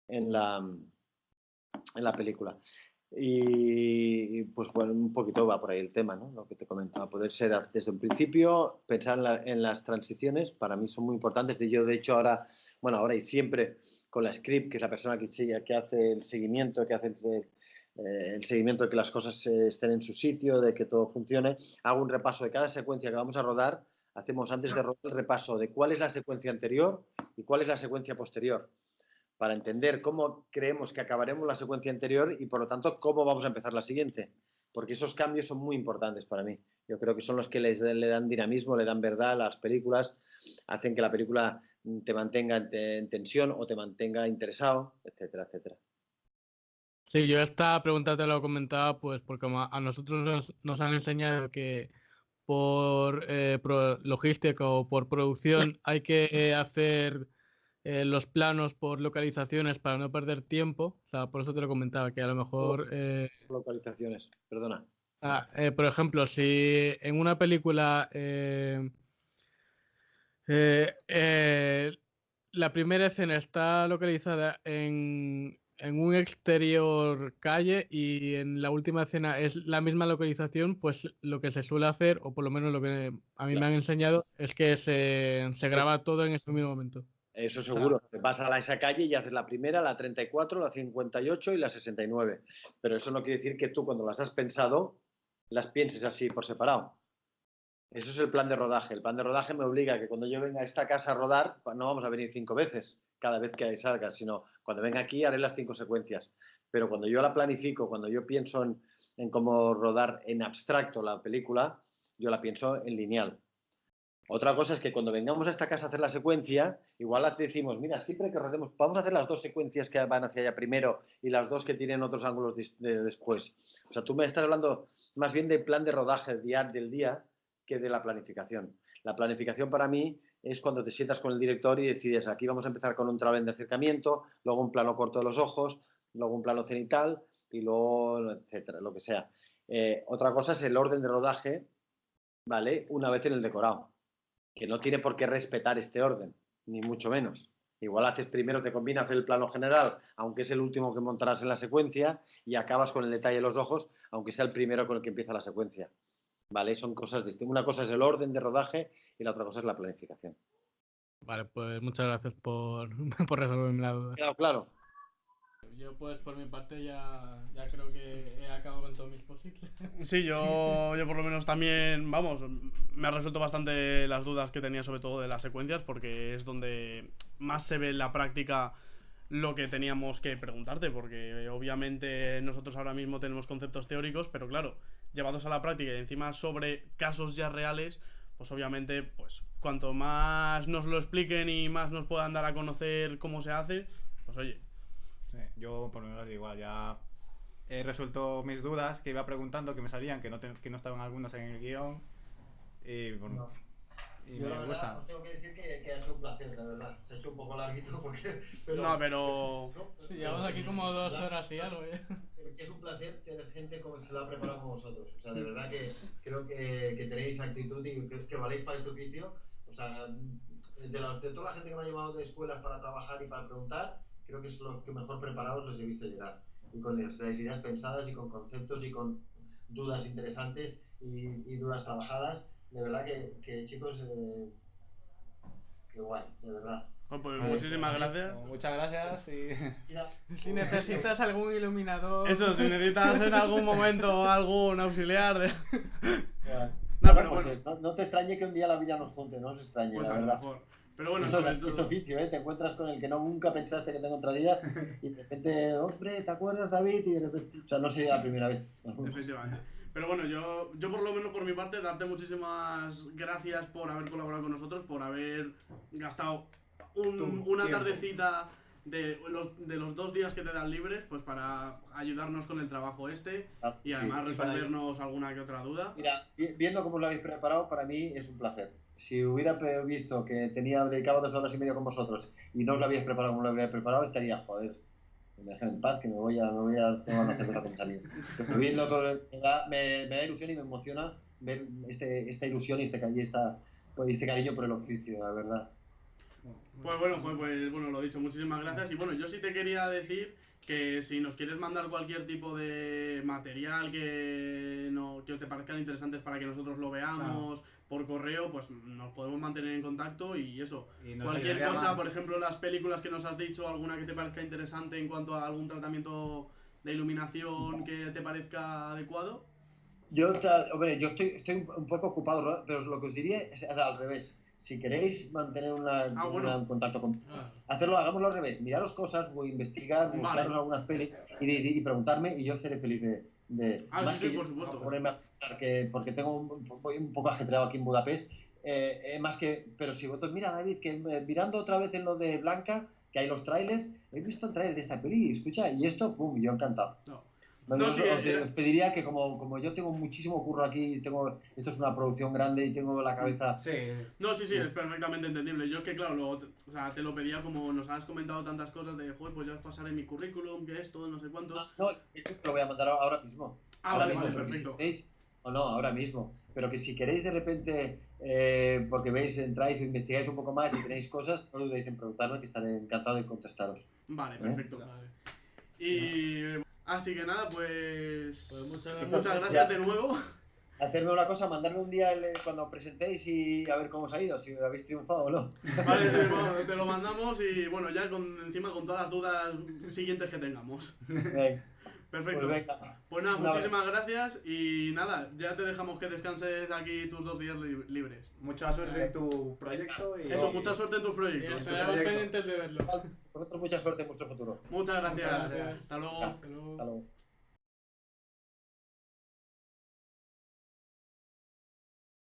en la película. Y pues bueno, un poquito va por ahí el tema, ¿no? Lo que te comentaba, poder ser desde un principio, pensar en las transiciones, para mí son muy importantes. Yo, de hecho, ahora y siempre con la script, que es la persona que hace el seguimiento, que hace el seguimiento de que las cosas estén en su sitio, de que todo funcione. Hago un repaso de cada secuencia que vamos a rodar. Hacemos antes de rodar el repaso de cuál es la secuencia anterior y cuál es la secuencia posterior, para entender cómo creemos que acabaremos la secuencia anterior y, por lo tanto, cómo vamos a empezar la siguiente. Porque esos cambios son muy importantes para mí. Yo creo que son los que le dan dinamismo, le dan verdad a las películas, hacen que la película te mantenga en tensión o te mantenga interesado, etcétera, etcétera. Sí, yo esta pregunta te lo comentaba pues porque a nosotros nos han enseñado que por logística o por producción hay que hacer los planos por localizaciones para no perder tiempo. O sea, por eso te lo comentaba, que a lo mejor... Localizaciones, perdona. por ejemplo, si en una película la primera escena está localizada en un exterior calle y en la última escena es la misma localización, pues lo que se suele hacer, o por lo menos lo que a mí me han enseñado, es que se graba todo en ese mismo momento. Eso seguro. Te vas a esa calle y haces la primera, la 34, la 58 y la 69. Pero eso no quiere decir que tú, cuando las has pensado, las pienses así por separado. Eso es el plan de rodaje. El plan de rodaje me obliga a que cuando yo venga a esta casa a rodar, no vamos a venir 5 veces cada vez que salga, sino cuando venga aquí haré las 5 secuencias. Pero cuando yo la planifico, cuando yo pienso en cómo rodar en abstracto la película, yo la pienso en lineal. Otra cosa es que cuando vengamos a esta casa a hacer la secuencia, igual decimos, mira, siempre que rodemos, vamos a hacer las 2 secuencias que van hacia allá primero y las 2 que tienen otros ángulos después. O sea, tú me estás hablando más bien del plan de rodaje del día que de la planificación. La planificación para mí es cuando te sientas con el director y decides, aquí vamos a empezar con un travel de acercamiento, luego un plano corto de los ojos, luego un plano cenital y luego, etcétera, lo que sea. Otra cosa es el orden de rodaje, ¿vale? Una vez en el decorado, que no tiene por qué respetar este orden, ni mucho menos. Igual haces primero, te conviene hacer el plano general, aunque es el último que montarás en la secuencia, y acabas con el detalle de los ojos, aunque sea el primero con el que empieza la secuencia. ¿Vale? Son cosas distintas. Una cosa es el orden de rodaje y la otra cosa es la planificación. Vale, pues muchas gracias por resolverme la duda. ¿Quedado claro? Yo pues por mi parte ya creo que he acabado con todos mis posibles. Sí, yo por lo menos también, vamos, me ha resuelto bastante las dudas que tenía sobre todo de las secuencias, porque es donde más se ve en la práctica lo que teníamos que preguntarte, porque obviamente nosotros ahora mismo tenemos conceptos teóricos, pero claro, llevados a la práctica y encima sobre casos ya reales, pues obviamente, pues cuanto más nos lo expliquen y más nos puedan dar a conocer cómo se hace, pues oye. Sí, yo por mi parte igual ya he resuelto mis dudas que iba preguntando, que me salían, que no estaban algunas en el guión y, bueno, y yo me la verdad gusta. os tengo que decir que ha sido un placer, la verdad. Se ha hecho un poco larguito porque... Pero... Sí, llevamos aquí como 2 horas y algo, ¿eh? Es un placer tener gente como que se lo ha preparado con vosotros. O sea, de verdad que creo que tenéis actitud y que valéis para este oficio. O sea, de toda la gente que me ha llevado de escuelas para trabajar y para preguntar, creo que es lo que mejor preparados les he visto llegar. Y con las ideas pensadas y con conceptos y con dudas interesantes y dudas trabajadas. De verdad que chicos, qué guay, de verdad. Pues muchísimas gracias. Muchas gracias y... Si necesitas algún iluminador... Eso, si necesitas en algún momento algún auxiliar de... No, pero bueno. No te extrañe que un día la vida nos junte, no os extrañe, pues la a lo verdad. mejor. Pero bueno, eso es este oficio, ¿eh? Te encuentras con el que nunca pensaste que te encontrarías y de repente, hombre, ¿te acuerdas, David? Y de repente, o sea, no sería la primera vez. Efectivamente. Pero bueno, yo por lo menos por mi parte, darte muchísimas gracias por haber colaborado con nosotros, por haber gastado una tardecita de los 2 días que te dan libres, pues para ayudarnos con el trabajo y además resolvernos alguna que otra duda. Mira, viendo cómo lo habéis preparado, para mí es un placer. Si hubiera visto que tenía dedicado 2 horas y media con vosotros y no os lo habéis preparado como lo habéis preparado, estaría, joder, me dejen en paz, que me voy a tomar una cerveza con mis amigos. Pero viendo todo, me da ilusión y me emociona ver esta ilusión y este cariño por el oficio, la verdad. Pues bueno, lo dicho, muchísimas gracias. Y bueno, yo sí te quería decir que si nos quieres mandar cualquier tipo de material que te parezcan interesantes para que nosotros lo veamos por correo, pues nos podemos mantener en contacto y eso. Y cualquier cosa, por ejemplo, las películas que nos has dicho, alguna que te parezca interesante en cuanto a algún tratamiento de iluminación que te parezca adecuado. Hombre, yo estoy un poco ocupado, ¿no? Pero lo que os diría es al revés. Si queréis mantener un contacto con... hagámoslo al revés. Miraros cosas, investigar, buscaros algunas pelis y preguntarme, y yo seré feliz de sí, por supuesto. Ponerme a pensar porque voy un poco ajetreado aquí en Budapest. Pero si vosotros, mira, David, que mirando otra vez en lo de Blanca, que hay los trailers, he visto el trailer de esta peli, escucha, y esto, pum, yo encantado. Os pediría que como yo tengo muchísimo curro aquí, esto es una producción grande y tengo la cabeza... Sí, es perfectamente entendible. Yo es que, claro, te lo pedía como nos has comentado tantas cosas de, joder, pues ya os pasaré mi currículum, que esto, no sé cuántos... No, te lo voy a mandar ahora mismo. Vale, perfecto. Ahora mismo. Pero que si queréis de repente, porque veis, entráis o investigáis un poco más y tenéis cosas, no dudéis en preguntarme, que estaré encantado de contestaros. Vale, perfecto. Vale. Y... así que nada, pues muchas gracias de nuevo. Hacerme una cosa, mandarme un día cuando presentéis y a ver cómo os ha ido, si habéis triunfado o no. Vale, te lo mandamos y bueno, ya encima con todas las dudas siguientes que tengamos. Perfecto. Pues nada, muchísimas gracias y nada, ya te dejamos que descanses aquí tus 2 días libres. Mucha suerte en tu proyecto. Mucha suerte en tus proyectos. Estaremos pendientes de verlo. Vosotros mucha suerte en vuestro futuro. Muchas gracias. Hasta luego. Hasta luego.